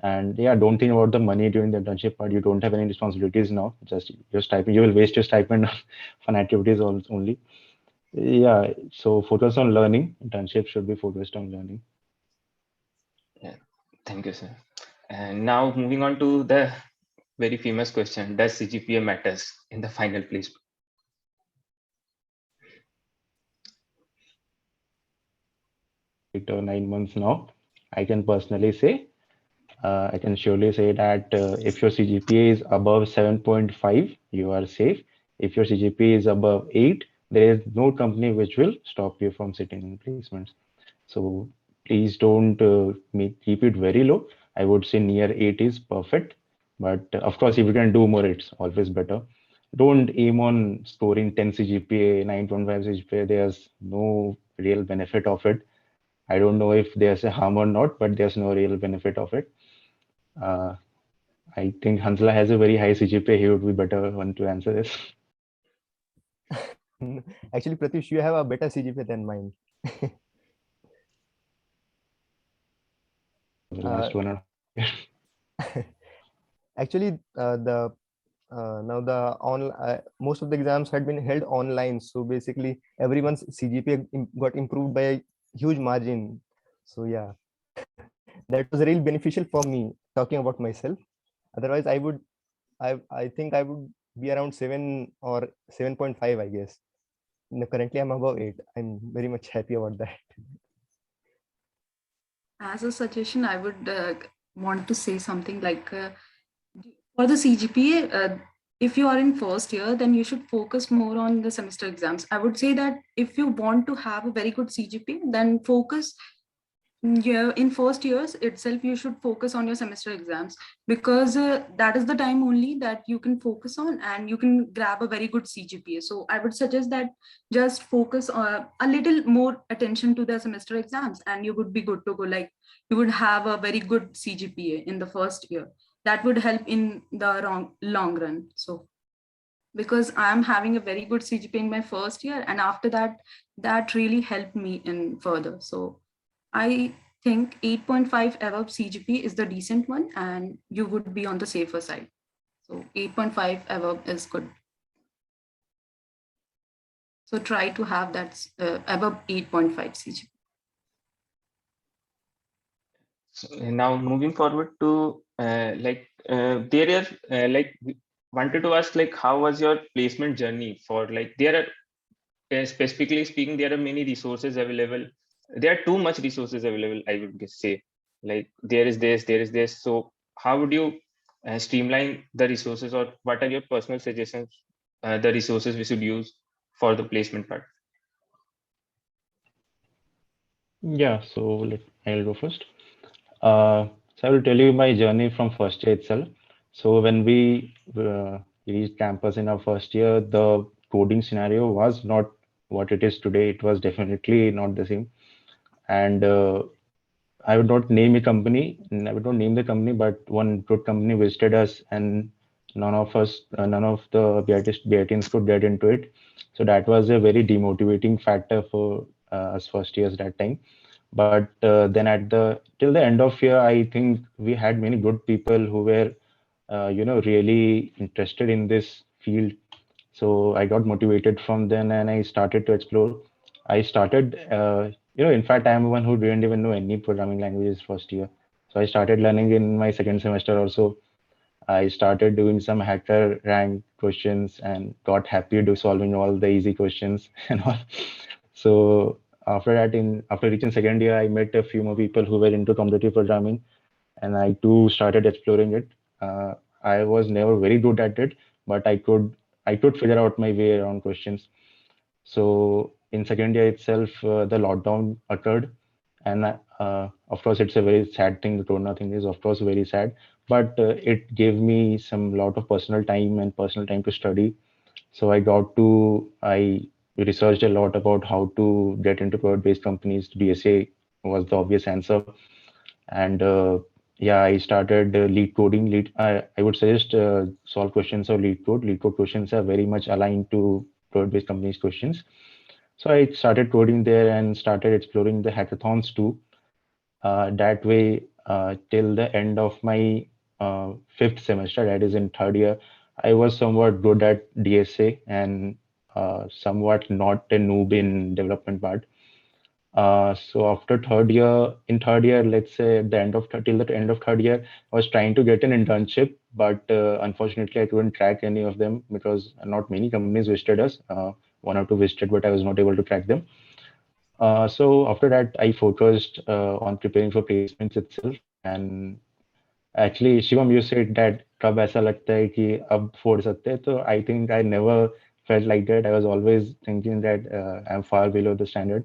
And yeah, don't think about the money during the internship part. You don't have any responsibilities now. Just your stipend. You will waste your stipend on fun activities only. Yeah, so focus on learning. Internship should be focused on learning.
Yeah, thank you, sir. And now moving on to the very famous question: does CGPA matters in the final placement?
8 or 9 months now, I can personally say, I can surely say that if your CGPA is above 7.5, you are safe. If your CGPA is above 8, there is no company which will stop you from sitting in placements. So please don't keep it very low. I would say near 8 is perfect. But of course, if you can do more, it's always better. Don't aim on scoring 10 CGPA, 9.5 CGPA. There's no real benefit of it. I don't know if there's a harm or not, but there's no real benefit of it. Uh, I think Hanzala has a very high CGPA. He would be better one to answer this.
Actually, Pratyush, you have a better CGPA than mine.
The last one.
Actually, the now the on most of the exams had been held online, so basically everyone's CGPA got improved by a huge margin. So yeah, that was really beneficial for me. Talking about myself, otherwise I think I would be around 7 or 7.5, I guess. No, currently I'm above 8. I'm very much happy about that.
As a suggestion, I would want to say something like for the CGPA, if you are in first year, then you should focus more on the semester exams. I would say that if you want to have a very good CGPA, then focus. Yeah, in first years itself, you should focus on your semester exams because that is the time only that you can focus on and you can grab a very good CGPA. So I would suggest that just focus a little more attention to the semester exams and you would be good to go. Like you would have a very good CGPA in the first year. That would help in the long run. So because I am having a very good CGPA in my first year, and after that, that really helped me in further. So I think 8.5 above CGP is the decent one, and you would be on the safer side. So 8.5 above is good. So try to have that above 8.5 CGP.
So now moving forward to there are wanted to ask like how was your placement journey for like there are specifically speaking there are many resources available. There are too much resources available, I would say. Like there is this. So how would you streamline the resources, or what are your personal suggestions? The resources we should use for the placement part.
Yeah, so I'll go first. So I will tell you my journey from first year itself. So when we reached campus in our first year, the coding scenario was not what it is today. It was definitely not the same. And I would not name a company. I would not name the company, but one good company visited us, and none of the BITians could get into it. So that was a very demotivating factor for us first years that time. But then till the end of year, I think we had many good people who were really interested in this field. So I got motivated from then, and I started to explore. I started in fact, I am one who didn't even know any programming languages first year. So I started learning in my second semester also. I started doing some hacker rank questions and got happy to solving all the easy questions and all. So after that, after reaching second year, I met a few more people who were into competitive programming, and I too started exploring it. I was never very good at it, but I could figure out my way around questions. So in second year itself, the lockdown occurred, and of course, it's a very sad thing. The corona thing is, of course, very sad, but it gave me some lot of personal time and personal time to study. So I we researched a lot about how to get into product-based companies. DSA was the obvious answer. And yeah, I started lead coding. I would suggest solve questions of lead code. Lead code questions are very much aligned to product-based companies questions. So I started coding there and started exploring the hackathons too. That way, till the end of my fifth semester, that is in third year, I was somewhat good at DSA and somewhat not a noob in development part. So after in third year, let's say at the end of till the end of third year, I was trying to get an internship, but unfortunately, I couldn't crack any of them because not many companies visited us. One or two visited, but I was not able to crack them. So after that, I focused on preparing for placements itself. And actually, Shivam, you said that कब ऐसा लगता है कि अब फोड़ सकते हैं. So I think I never felt like that. I was always thinking that I'm far below the standard.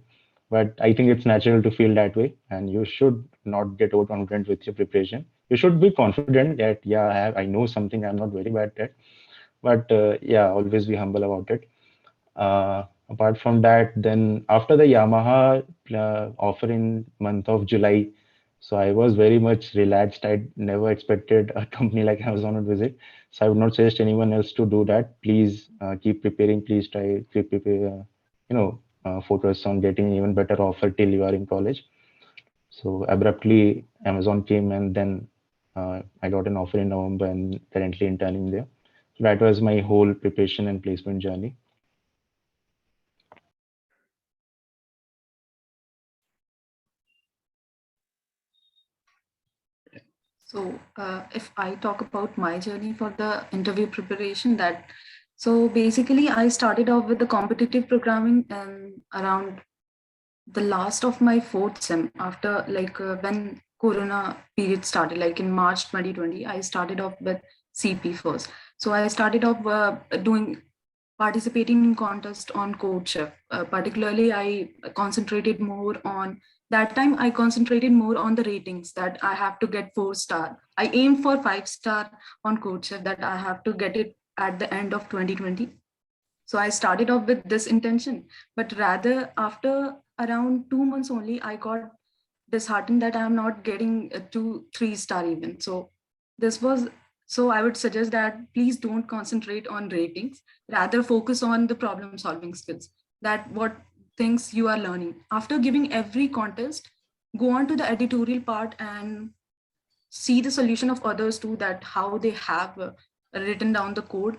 But I think it's natural to feel that way, and you should not get overconfident with your preparation. You should be confident that yeah, I know something. I'm not very bad at, but yeah, always be humble about it. Apart from that, then after the Yamaha offer in month of July, so I was very much relaxed. I never expected a company like Amazon would visit. So I would not suggest anyone else to do that. Please keep preparing. Please try keep prepare. Focus on getting even better offer till you are in college. So abruptly, Amazon came, and then I got an offer in November, and currently interning there. So that was my whole preparation and placement journey.
So if I talk about my journey for the interview preparation, so basically I started off with the competitive programming around the last of my fourth sem, after when Corona period started, like in March 2020, I started off with CP first. So I started off participating in contest on CodeChef. Particularly, I concentrated more on that time. I concentrated more on the ratings, that I have to get 4-star. I aim for 5-star on CodeChef, that I have to get it at the end of 2020. So I started off with this intention, but rather after around 2 months only, I got disheartened that I'm not getting a 2-3-star even. So I would suggest that please don't concentrate on ratings, rather focus on the problem solving skills, that what things you are learning. After giving every contest, go on to the editorial part and see the solution of others too, that how they have written down the code,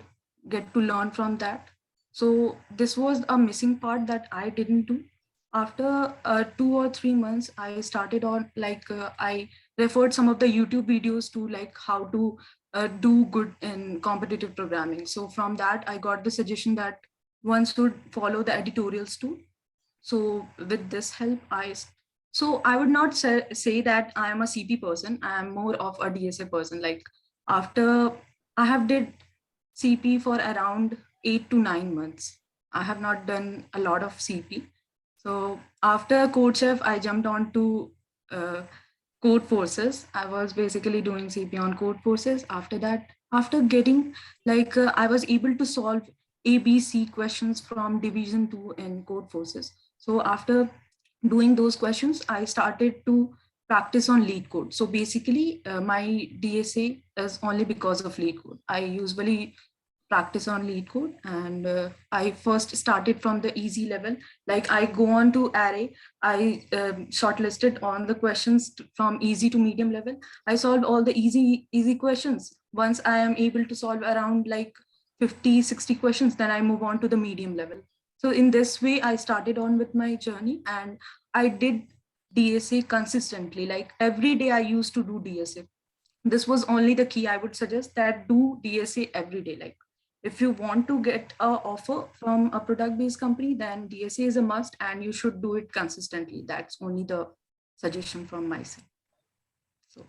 get to learn from that. So this was a missing part that I didn't do. After 2 or 3 months, I started on I referred some of the YouTube videos to like how to do good in competitive programming. So from that, I got the suggestion that one should follow the editorials too. So with this help, I would not say that I am a CP person. I am more of a DSA person. Like after I have did CP for around 8 to 9 months, I have not done a lot of CP. So after CodeChef, I jumped on to uh, Code Forces. I was basically doing CP on Code Forces. After that, after getting I was able to solve ABC questions from Division 2 in Code Forces. So after doing those questions, I started to practice on lead code. So basically, my DSA is only because of lead code. I usually practice on lead code, and I first started from the easy level. Like I go on to array, I shortlisted on the questions from easy to medium level. I solved all the easy questions. Once I am able to solve around like 50-60 questions, then I move on to the medium level. So in this way, I started on with my journey, and I did DSA consistently. Like every day I used to do DSA. This was only the key. I would suggest that do DSA every day. Like if you want to get a offer from a product based company, then DSA is a must, and you should do it consistently. That's only the suggestion from my side. So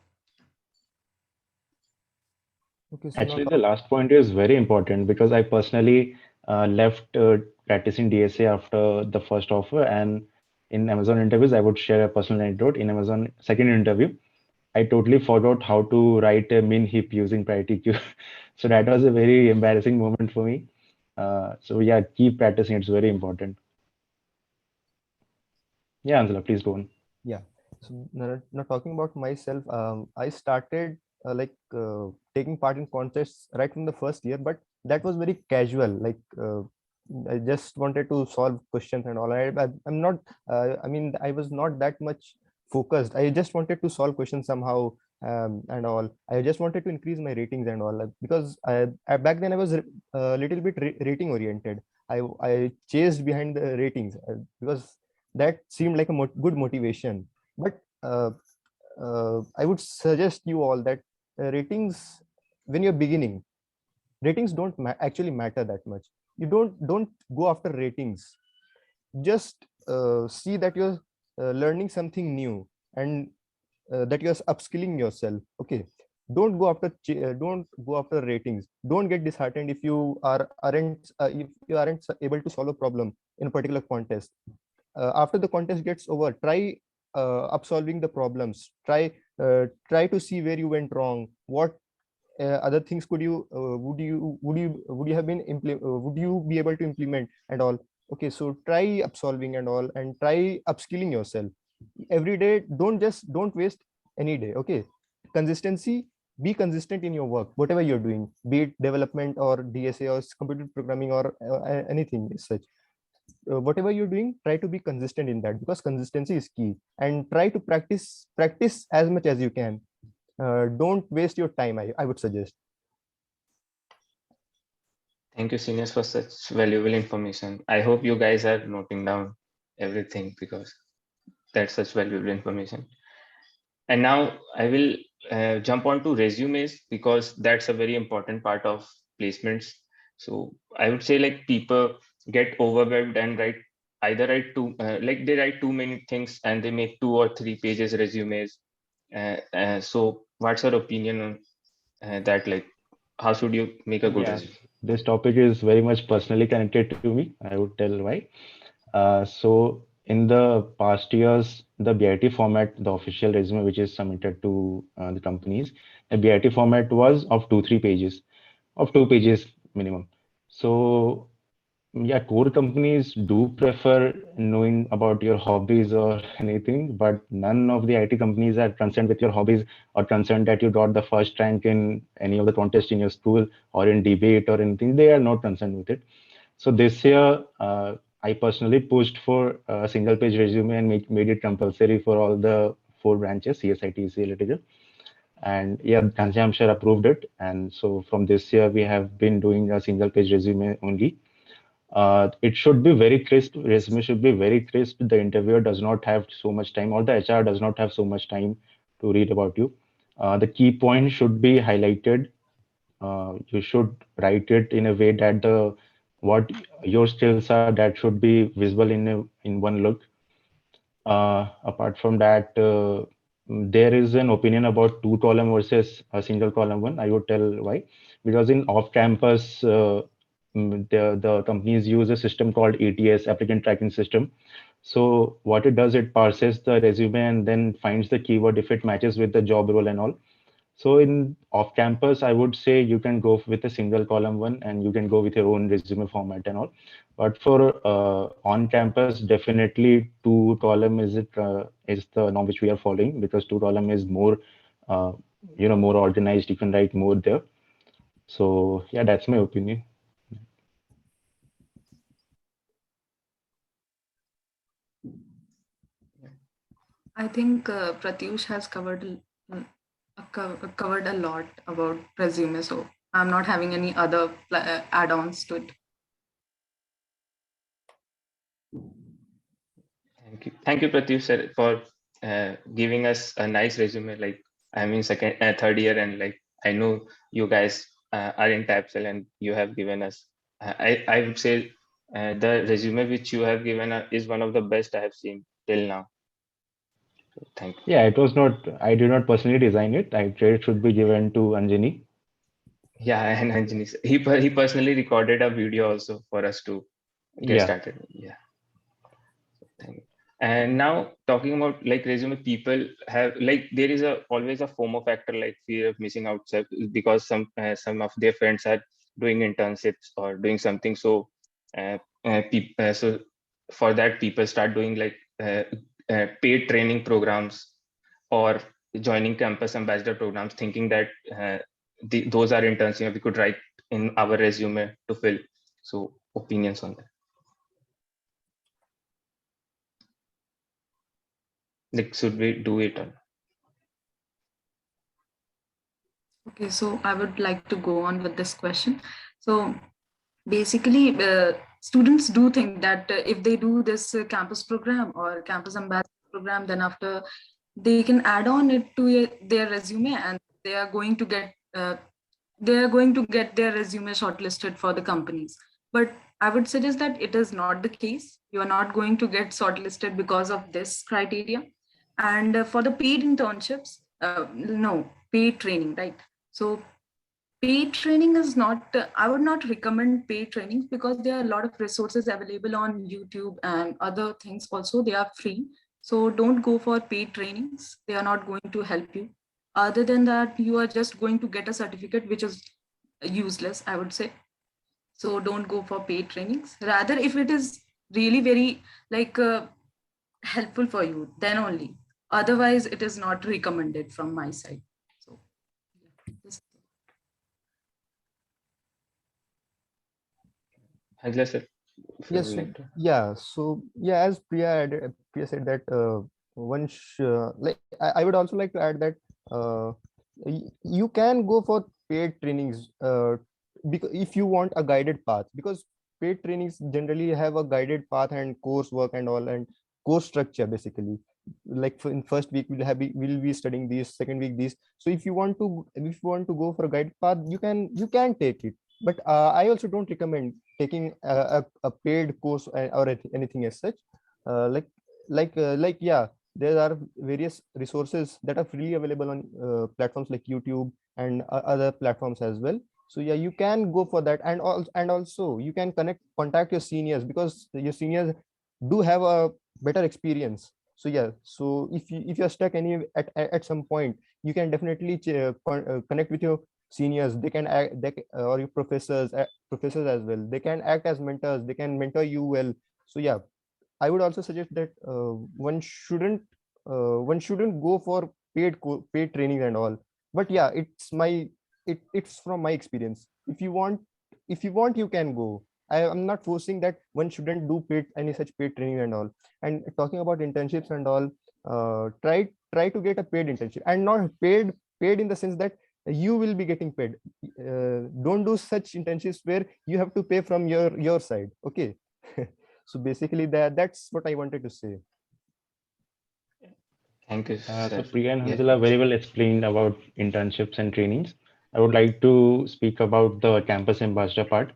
Okay, so now
Actually, the last point is very important because I personally left practicing DSA after the first offer, and in Amazon interviews, I would share a personal anecdote. In Amazon second interview, I totally forgot how to write a min heap using priority queue. So that was a very embarrassing moment for me. So yeah, keep practicing. It's very important. Yeah, Angela, please go on.
Yeah. So now talking about myself, I started taking part in contests right from the first year, but that was very casual. I just wanted to solve questions and all. I'm not. I mean, I was not that much focused. I just wanted to solve questions somehow, and all. I just wanted to increase my ratings and all, because back then I was a little bit rating oriented. I chased behind the ratings, because that seemed like a good motivation. But I would suggest you all that ratings, when you're beginning, ratings don't actually matter that much. You don't go after ratings. Just see that you're learning something new, and that you're upskilling yourself. Okay, don't go after ratings. Don't get disheartened if you aren't able to solve a problem in a particular contest. After the contest gets over, try upsolving the problems. Try to see where you went wrong. What other things could you would you have been would you be able to implement and all. Okay, so try upsolving and all, and try upskilling yourself every day. Don't waste any day. Okay, consistency. Be consistent in your work, whatever you're doing, be it development or DSA or computer programming or anything as such. Whatever you're doing, try to be consistent in that, because consistency is key. And try to practice as much as you can. Don't waste your time, I would suggest.
Thank you, seniors, for such valuable information. I hope you guys are noting down everything, because that's such valuable information. And now I will jump on to resumes, because that's a very important part of placements. So I would say, like, people get overwhelmed and they write too many things, and they make 2 or 3 pages resumes. So what's your opinion on that? Like, how should you make a good
Yeah,
resume?
this topic is very much personally connected to me. I would tell why. So in the past years, the BIT format, the official resume which is submitted to the companies, the BIT format was of 2-3 pages, of 2 pages minimum. So yeah, core companies do prefer knowing about your hobbies or anything, but none of the IT companies are concerned with your hobbies or concerned that you got the first rank in any of the contests in your school or in debate or anything. They are not concerned with it. So this year, I personally pushed for a single page resume and made it compulsory for all the 4 branches, CSI, TC, electrical. And yeah, Ghanshyam sir approved it. And so from this year, we have been doing a single page resume only. It should be very crisp. Resume should be very crisp. The interviewer does not have so much time, or the HR does not have so much time to read about you. The key points should be highlighted. You should write it in a way that the what your skills are, that should be visible in one look. Apart from that, there is an opinion about 2 column versus a single column one. I would tell why. Because in off-campus, the companies use a system called ATS, applicant tracking system. So what it does, it parses the resume and then finds the keyword if it matches with the job role and all. So in off campus, I would say you can go with a single column one, and you can go with your own resume format and all. But for on campus, definitely 2 column is the norm which we are following, because 2 column is more, uh, more organized. You can write more there. So yeah, that's my opinion.
I think Pratyush has covered a lot about resume, so I'm not having any other add-ons to it.
Thank you, Pratyush sir, for giving us a nice resume. Like, I'm in third year, and like, I know you guys are in TAPSEL, and you have given us. I would say the resume which you have given is one of the best I have seen till now. Thank you.
Yeah, it was not. I did not personally design it. Credit should be given to Anjani.
Yeah, and Anjani, he personally recorded a video also for us to get
Yeah.
started. Yeah. Thank you. And now, talking about like resume, people have, like, there is always a FOMO factor, like fear of missing out, because some of their friends are doing internships or doing something. So so for that, people start doing like paid training programs or joining campus ambassador programs, thinking that those are interns, we could write in our resume to fill. So opinions on that? Like, should we do it or not?
Okay, so I would like to go on with this question. So basically, students do think that if they do this campus program or campus ambassador program, then after they can add on it to their resume, and they are going to get their resume shortlisted for the companies. But I would suggest that it is not the case. You are not going to get shortlisted because of this criteria. And for the paid internships, no, paid training, right? So paid training is not, I would not recommend paid trainings because there are a lot of resources available on YouTube and other things also. They are free. So don't go for paid trainings. They are not going to help you. Other than that, you are just going to get a certificate, which is useless, I would say. So don't go for paid trainings. Rather, if it is really very like helpful for you, then only. Otherwise, it is not recommended from my side. So yeah, this.
Hanzala sir, if you
Yes,
would
so,
like to.
yeah. So yeah, as Priya said that like I would also like to add that you can go for paid trainings because if you want a guided path, because paid trainings generally have a guided path and coursework and all and course structure basically. Like in first week we'll be studying these, second week these. So if you want to go for a guided path, you can take it. But I also don't recommend taking a paid course or anything as such. Yeah, there are various resources that are freely available on platforms like YouTube and other platforms as well. So yeah, you can go for that, and also you can contact your seniors, because your seniors do have a better experience. So yeah, so if you're stuck at some point, you can definitely connect with your seniors. They can act, or your professors as well. They can act as mentors. They can mentor you well. So yeah, I would also suggest that one shouldn't go for paid training and all. But yeah, it's from my experience. If you want, you can go. I'm not forcing that one shouldn't do any such paid training and all. And talking about internships and all, try to get a paid internship, and not paid in the sense that you will be getting paid. Don't do such internships where you have to pay from your side. Okay. So basically that's what I wanted to say.
Thank you,
So
sir.
Priya and
Yeah.
Hanzala very well explained about internships and trainings. I would like to speak about the campus ambassador part.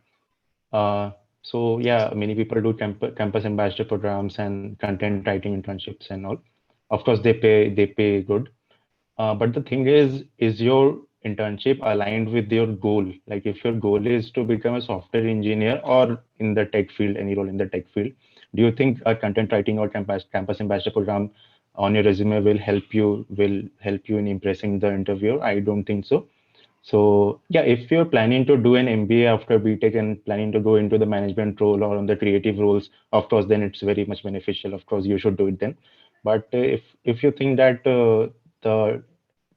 So yeah, many people do campus ambassador programs and content writing internships and all. Of course, they pay good. But the thing is your internship aligned with your goal? Like if your goal is to become a software engineer or in the tech field, any role in the tech field, do you think a content writing or campus ambassador program on your resume will help you in impressing the interviewer? I don't think so. So yeah, if you're planning to do an MBA after BTech and planning to go into the management role or on the creative roles, of course, then it's very much beneficial. Of course, you should do it then. But if you think that the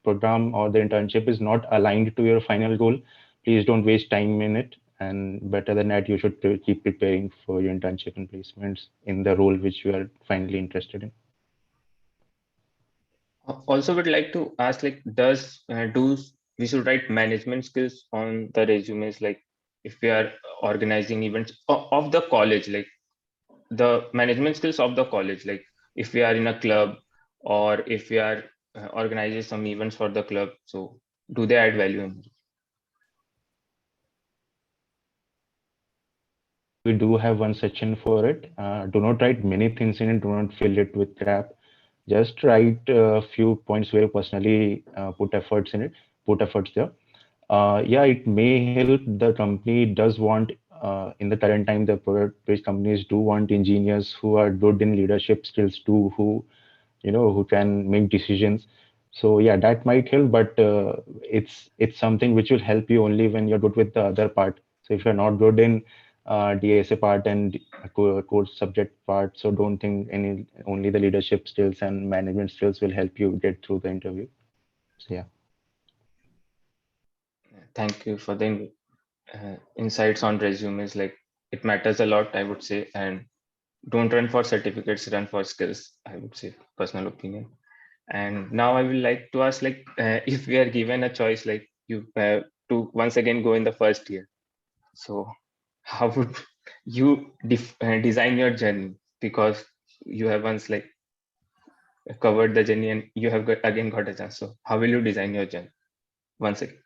program or the internship is not aligned to your final goal, please don't waste time in it. And better than that, you should keep preparing for your internship and placements in the role which you are finally interested in.
Also would like to ask, like, do we should write management skills on the resumes, like if we are organizing events of the college, like the management skills of the college, like if we are in a club or if we are organizing some events for the club, so do they add value in?
We do have one section for it. Do not write many things in it. Do not fill it with crap. Just write a few points where you personally put efforts there. Yeah, it may help. The company does want, in the current time, the product-based companies do want engineers who are good in leadership skills too, who can make decisions. So yeah, that might help, but it's something which will help you only when you're good with the other part. So if you're not good in DSA part and code subject part, so don't think only the leadership skills and management skills will help you get through the interview. So yeah.
Thank you for the insights on resumes. Like, it matters a lot, I would say, and don't run for certificates, run for skills, I would say, personal opinion. And now I will like to ask, like, if we are given a choice, like you have to once again go in the first year, so how would you design your journey? Because you have once like covered the journey and you have again got a chance. So how will you design your journey once again?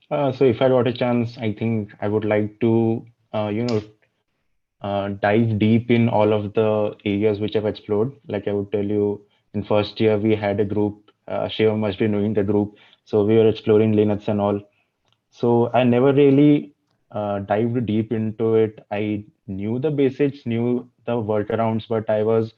So if I got a chance, I think I would like to, dive deep in all of the areas which I've explored. Like I would tell you, in first year we had a group. Shiva must be knowing the group. So we were exploring Linux and all. So I never really dived deep into it. I knew the basics, knew the workarounds, but I was,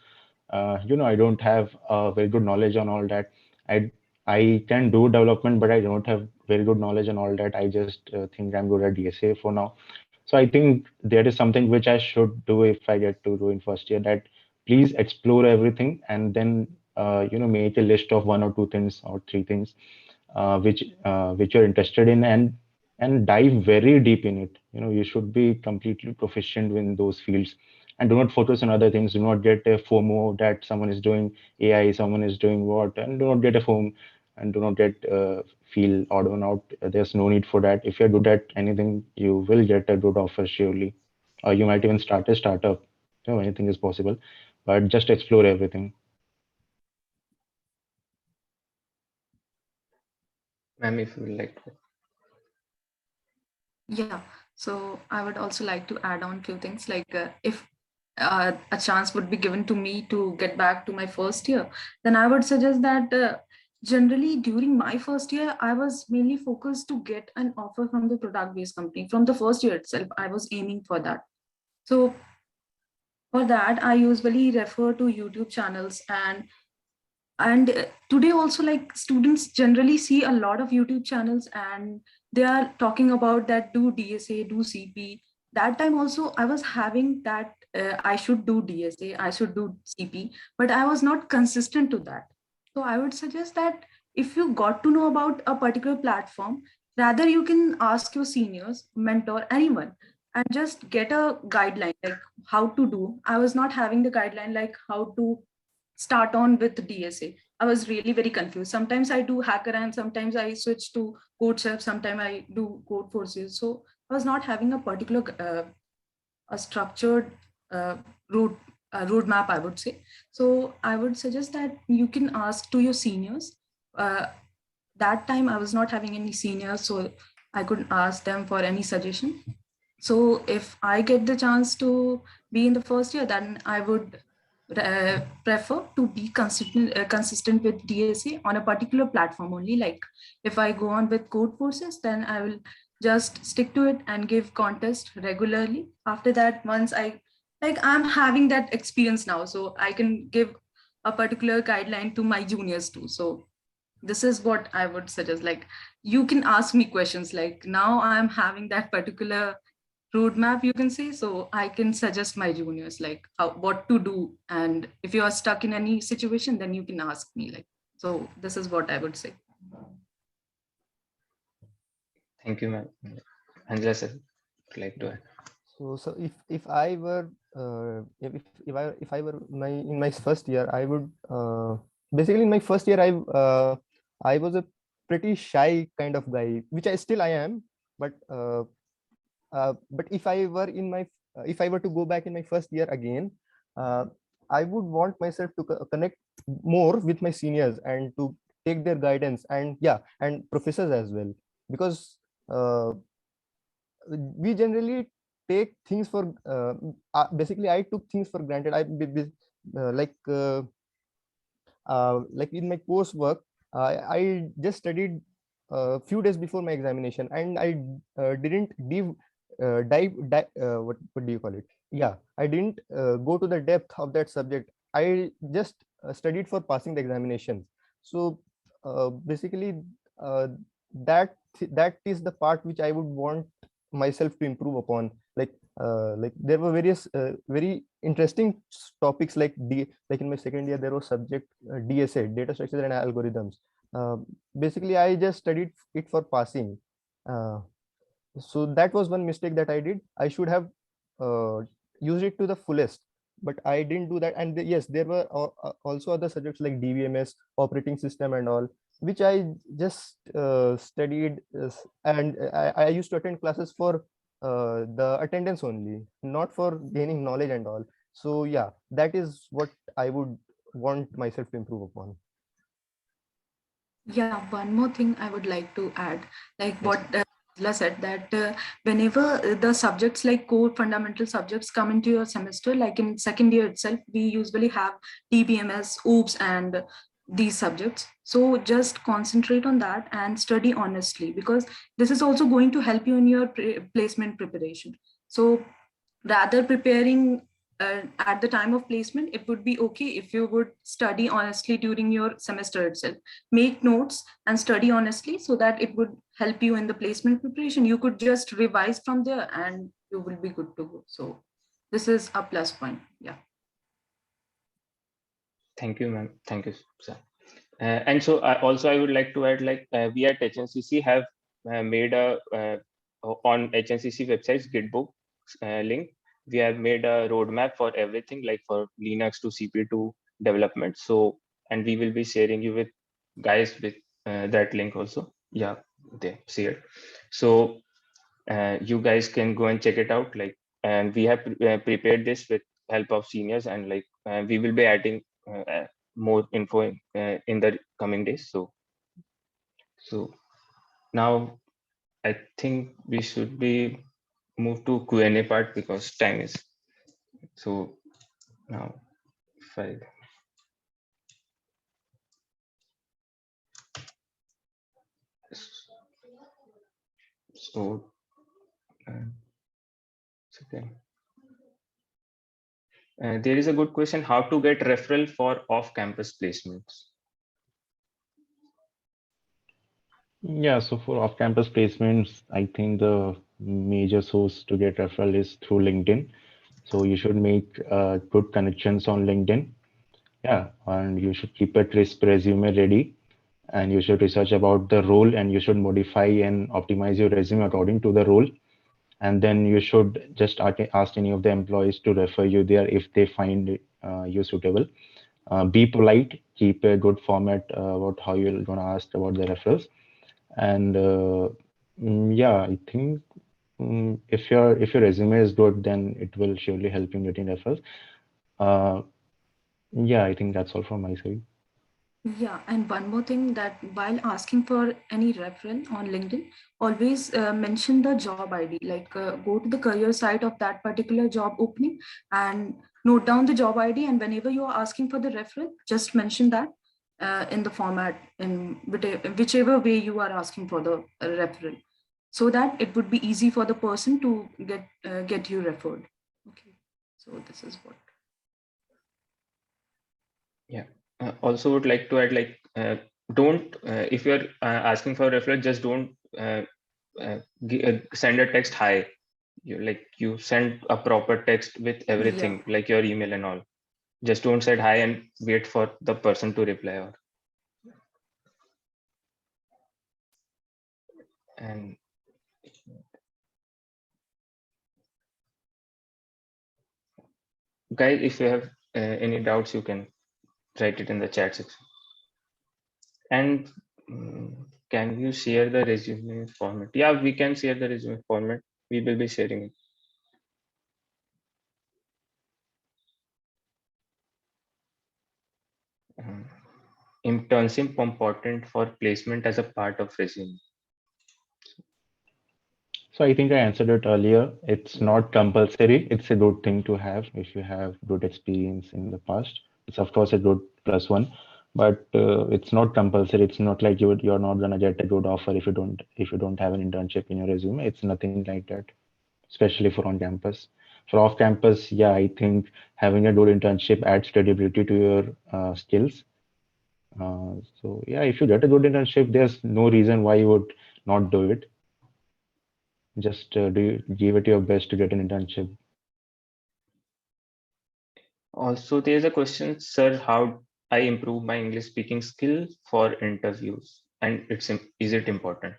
I don't have very good knowledge on all that. I I can do development, but I don't have very good knowledge on all that. I just think I'm good at DSA for now. So I think there is something which I should do if I get to do in first year. That please explore everything and then make a list of one or two things or three things which you're interested in and dive very deep in it. You should be completely proficient in those fields and do not focus on other things. Do not get a FOMO that someone is doing AI, someone is doing what, and do not get a FOMO and do not get feel odd one out. There's no need for that. If you're good at anything, you will get a good offer surely, or you might even start a startup. Anything is possible, but just explore everything.
Ma'am, if you would like to.
Yeah, so I would also like to add on few things like if a chance would be given to me to get back to my first year, then I would suggest that generally during my first year, I was mainly focused to get an offer from the product-based company. From the first year itself, I was aiming for that. So for that, I usually refer to YouTube channels and today also like students generally see a lot of YouTube channels and they are talking about that do DSA, do CP. That time also I was having that I should do DSA, I should do CP, but I was not consistent to that. So I would suggest that if you got to know about a particular platform, rather you can ask your seniors, mentor, anyone, and just get a guideline like how to do. I was not having the guideline like how to start on with DSA. I was really very confused. Sometimes I do hacker and sometimes I switch to code chef, sometimes I do code forces. So I was not having a particular a structured uh, road roadmap, I would say. So I would suggest that you can ask to your seniors. That time I was not having any seniors, so I couldn't ask them for any suggestion. So if I get the chance to be in the first year, then I would prefer to be consistent with DSA on a particular platform only. Like if I go on with code courses, then I will just stick to it and give contest regularly. After that, once I'm having that experience now, so I can give a particular guideline to my juniors too. So this is what I would suggest. Like you can ask me questions like now I'm having that particular roadmap, you can say, so I can suggest my juniors like what to do, and if you are stuck in any situation then you can ask me. Like, so this is what I would say.
Thank you, ma'am. Hanzala sir, would like to add.
So if I were if I were in my first year, I would basically in my first year I was a pretty shy kind of guy, which I am, but if I were in my if I were to go back in my first year again, uh, I would want myself to connect more with my seniors and to take their guidance, and yeah, and professors as well, because we generally take things for basically I took things for granted. Like in my coursework, I just studied a few days before my examination, and I didn't what do you call it? Yeah, I didn't go to the depth of that subject. I just studied for passing the examinations. So basically that is the part which I would want myself to improve upon. Like there were various very interesting topics like in my second year there was subject DSA, data structures and algorithms. uh, Basically I just studied it for passing. uh, so that was one mistake that I did. I should have uh, used it to the fullest, but I didn't do that. And yes, there were also other subjects like DVMS, operating system and all, which I just studied and I used to attend classes for the attendance only, not for gaining knowledge and all. So yeah, that is what I would want myself to improve upon.
Yeah, one more thing I would like to add, like
Yes.
what Hanzala said, that whenever the subjects like core fundamental subjects come into your semester, like in second year itself, we usually have DBMS, OOPS, and these subjects. So just concentrate on that and study honestly, because this is also going to help you in your placement preparation. So rather preparing at the time of placement, it would be okay if you would study honestly during your semester itself. Make notes and study honestly so that it would help you in the placement preparation. You could just revise from there and you will be good to go. So this is a plus point. Yeah.
Thank you, ma'am. Thank you, sir. And so I would like to add, like we at HnCC have made a on HnCC website's Gitbook link. We have made a roadmap for everything, like for Linux to CP2 development. So, and we will be sharing you with guys with that link also. Yeah, they see it. So you guys can go and check it out. Like, and we have prepared this with help of seniors, and like we will be adding more info in the coming days. So now I think we should be move to Q&A part because time is. So now if I so okay. There is a good question: how to get referral for off-campus placements?
Yeah, so for off-campus placements, I think the major source to get referral is through LinkedIn. So you should make good connections on LinkedIn. Yeah, and you should keep a crisp resume ready, and you should research about the role, and you should modify and optimize your resume according to the role. And then you should just ask any of the employees to refer you there if they find you suitable. Be polite, keep a good format about how you're going to ask about the referrals. And yeah, I think if your resume is good, then it will surely help you in getting referrals. Yeah, I think that's all from my side.
Yeah, and one more thing, that while asking for any referral on LinkedIn, always mention the job ID. Like go to the career site of that particular job opening and note down the job ID. And whenever you are asking for the referral, just mention that in the format in whichever way you are asking for the referral, so that it would be easy for the person to get you referred. Okay, so this is what.
Yeah. Also would like to add, like don't if you're asking for a referral, just don't send a text hi. You send a proper text with everything, like your email and all. Just don't say hi and wait for the person to reply. Or and guys, if you have any doubts, you can write it in the chat section. And can you share the resume format? Yeah, we can share the resume format. We will be sharing it. Internship important for placement as a part of resume.
So I think I answered it earlier. It's not compulsory. It's a good thing to have if you have good experience in the past. It's of course a good plus one, but it's not compulsory. It's not like you're not gonna get a good offer if you don't have an internship in your resume. It's nothing like that, especially for on campus. For off campus, yeah, I think having a good internship adds credibility to your skills. So yeah, if you get a good internship, there's no reason why you would not do it. Just give it your best to get an internship.
Also, there's a question, sir, how I improve my English speaking skill for interviews, and is it important?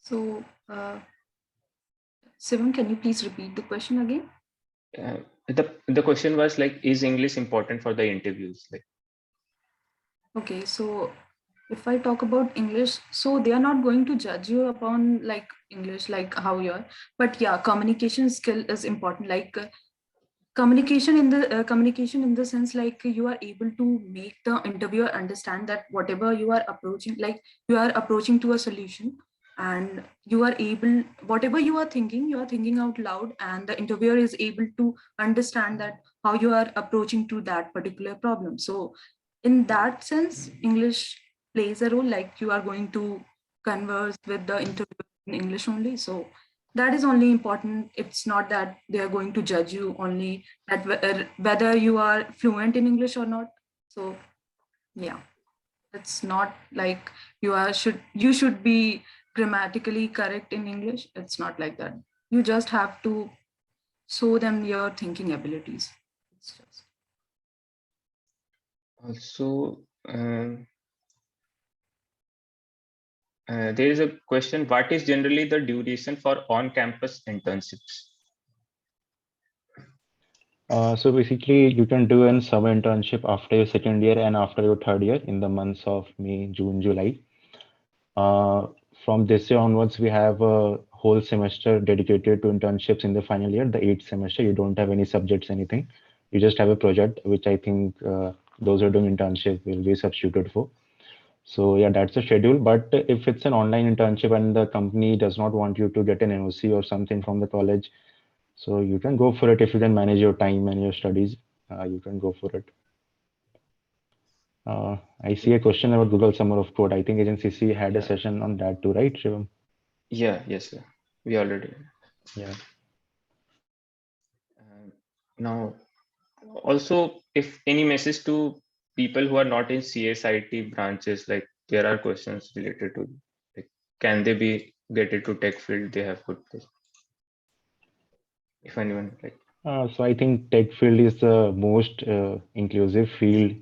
So, Sivan, can you please repeat the question again?
The question was like, is English important for the interviews? Like,
Okay, so if I talk about English, so they are not going to judge you upon like English, like how you're, but yeah, communication skill is important. Like communication in the sense like you are able to make the interviewer understand that whatever you are approaching, like you are approaching to a solution, and you are able, whatever you are thinking out loud, and the interviewer is able to understand that how you are approaching to that particular problem. So in that sense, English plays a role, like you are going to converse with the interviewer in English only. So that is only important. It's not that they are going to judge you only at whether you are fluent in English or not. So yeah, it's not like you should be grammatically correct in English. It's not like that. You just have to show them your thinking abilities. It's just.
also, there is a question, what is generally the duration for on-campus internships?
So basically, you can do a summer internship after your second year and after your third year in the months of May, June, July. From this year onwards, we have a whole semester dedicated to internships in the final year, the eighth semester. You don't have any subjects, anything. You just have a project, which I think those who are doing internship will be substituted for. So yeah, that's the schedule. But if it's an online internship and the company does not want you to get an NOC or something from the college, so you can go for it if you can manage your time and your studies. You can go for it. I see a question about Google Summer of Code. I think HnCC had a
Yeah.
session on that too, right, Shivam?
Yeah, yes, sir. We already.
Yeah.
Now, also, if any message to people who are not in CSIT branches, like there are questions related to, like, can they be get into tech field? They have good place. If anyone like.
So I think tech field is the most inclusive field.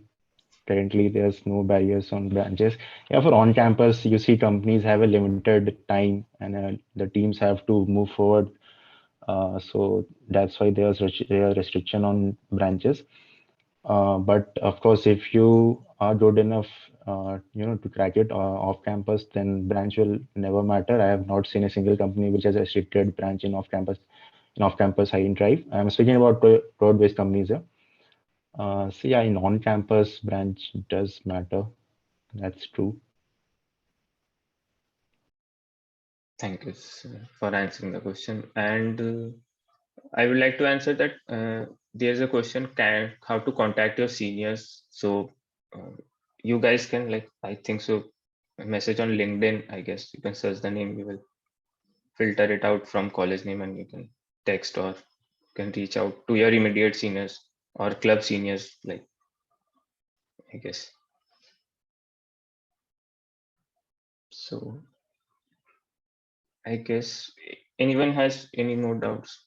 Currently, there's no barriers on branches. Yeah, for on campus, you see companies have a limited time and the teams have to move forward. So that's why there's a restriction on branches. But of course, if you are good enough, to crack it off campus, then branch will never matter. I have not seen a single company which has restricted branch in off-campus high drive. I'm speaking about broad-based companies here. So yeah, in on-campus branch does matter. That's true.
Thank you, sir, for answering the question. And I would like to answer that. There's a question: how to contact your seniors? So you guys can, like, I think so, a message on LinkedIn. I guess you can search the name. You will filter it out from college name, and you can text or can reach out to your immediate seniors or club seniors. Like, I guess so. I guess anyone has any more doubts?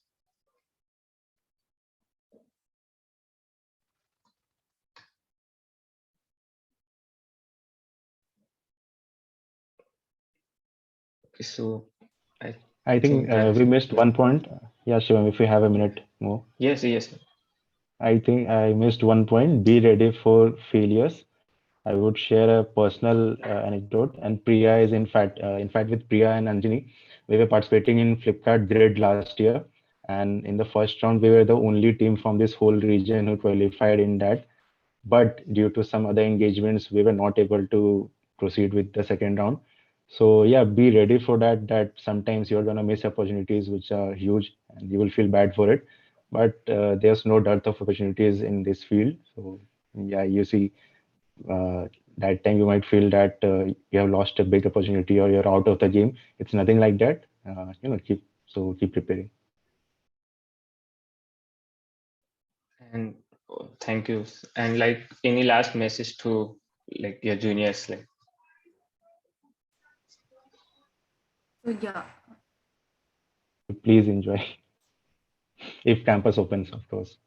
Okay, so
I think
think there is
we missed one point. Yeah, Shivam, if you have a minute more.
yes.
I think I missed one point. Be ready for failures. I would share a personal anecdote, and Priya is in fact with Priya and Anjani, we were participating in Flipkart Grid last year, and in the first round we were the only team from this whole region who qualified in that. But due to some other engagements, we were not able to proceed with the second round. So yeah, be ready for that. That sometimes you're gonna miss opportunities which are huge, and you will feel bad for it. But there's no dearth of opportunities in this field. So yeah, you see that time you might feel that you have lost a big opportunity or you're out of the game. It's nothing like that. Keep preparing.
And thank you. And like any last message to like your juniors, like.
So yeah,
Please enjoy if campus opens, of course.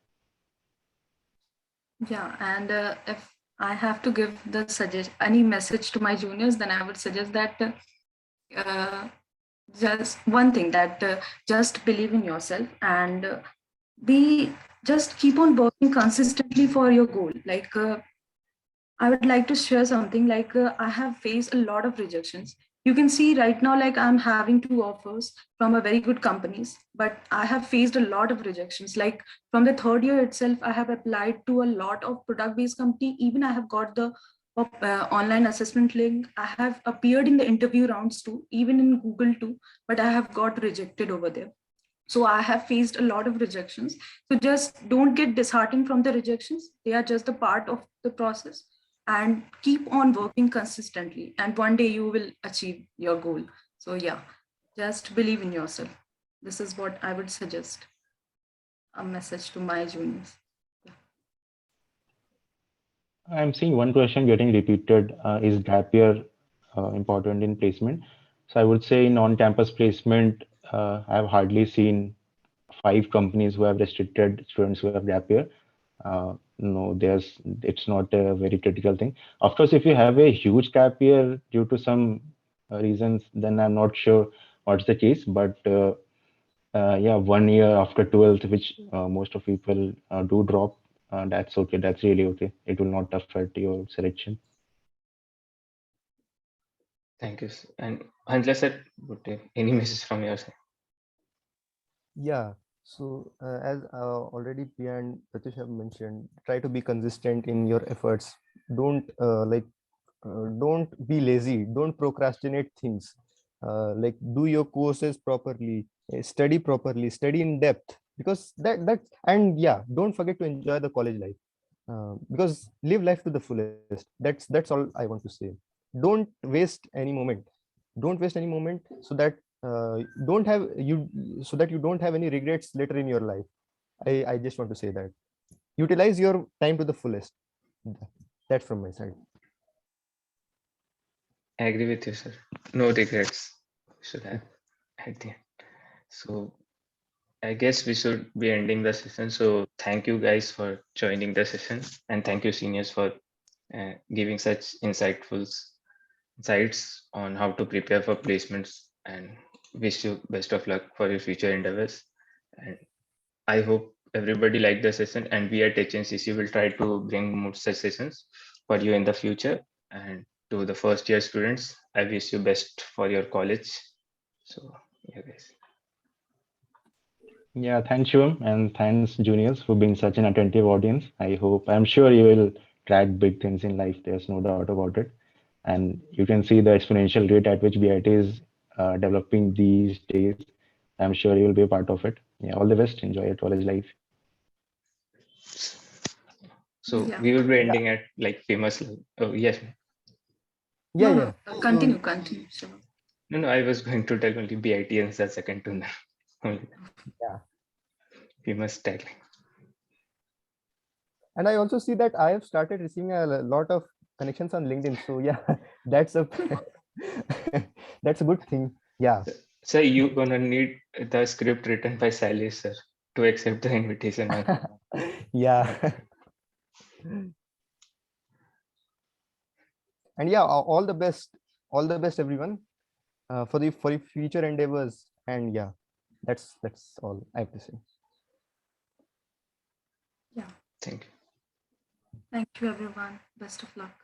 yeah, and if I have to give the any message to my juniors, then I would suggest that uh, just one thing, that just believe in yourself, and be just keep on working consistently for your goal. Like I would like to share something, like I have faced a lot of rejections. You can see right now, like I'm having 2 offers from a very good companies, but I have faced a lot of rejections. Like from the third year itself, I have applied to a lot of product-based company. Even I have got the online assessment link. I have appeared in the interview rounds too, even in Google too, but I have got rejected over there. So I have faced a lot of rejections. So just don't get disheartened from the rejections. They are just a part of the process, and keep on working consistently, and one day you will achieve your goal. So yeah, just believe in yourself. This is what I would suggest, a message to my juniors.
I'm seeing one question getting repeated. Is gap year important in placement? So I would say in on-campus placement, I've hardly seen 5 companies who have restricted students who have gap year. No, it's not a very critical thing. Of course, if you have a huge gap year due to some reasons, then I'm not sure what's the case. But yeah, 1 year after 12th, which most of people do drop, that's okay. That's really okay. It will not affect your selection.
Thank you. And Hanzala sir, any message from your side?
Yeah. So as already Priya and Pratyush have mentioned, try to be consistent in your efforts. Don't be lazy. Don't procrastinate things. Like do your courses properly, study properly, study in depth. Because and yeah, don't forget to enjoy the college life. Because live life to the fullest. That's all I want to say. Don't waste any moment. Don't waste any moment, so that don't have you so that you don't have any regrets later in your life. I just want to say that utilize your time to the fullest. That's from my side.
I agree with you, sir. No regrets should have at the end. So I guess we should be ending the session. So thank you guys for joining the session, and thank you seniors for giving such insightful insights on how to prepare for placements, and wish you best of luck for your future endeavors. And I hope everybody liked the session, and we at HnCC will try to bring more such sessions for you in the future. And to the first year students, I wish you best for your college. So yeah, guys.
Yeah, thanks, Shivam, and thanks, juniors, for being such an attentive audience. I'm sure you will track big things in life. There's no doubt about it. And you can see the exponential rate at which BIT is developing these days. I'm sure you will be a part of it. Yeah, all the best. Enjoy your college life.
So
Yeah,
we will be ending at like famous. Oh yes.
Yeah,
no,
yeah.
no,
So
continue, sure.
No, I was going to tell only BIT and the second to none. Only
yeah,
famous tagline.
and I also see that I have started receiving a lot of connections on LinkedIn. So yeah, that's a that's a good thing. Yeah.
So you gonna need the script written by Sally sir to accept the invitation on.
Yeah. And yeah, all the best everyone, for the future endeavors. And yeah, that's all I have to say.
Yeah,
Thank you.
thank you everyone, best of luck.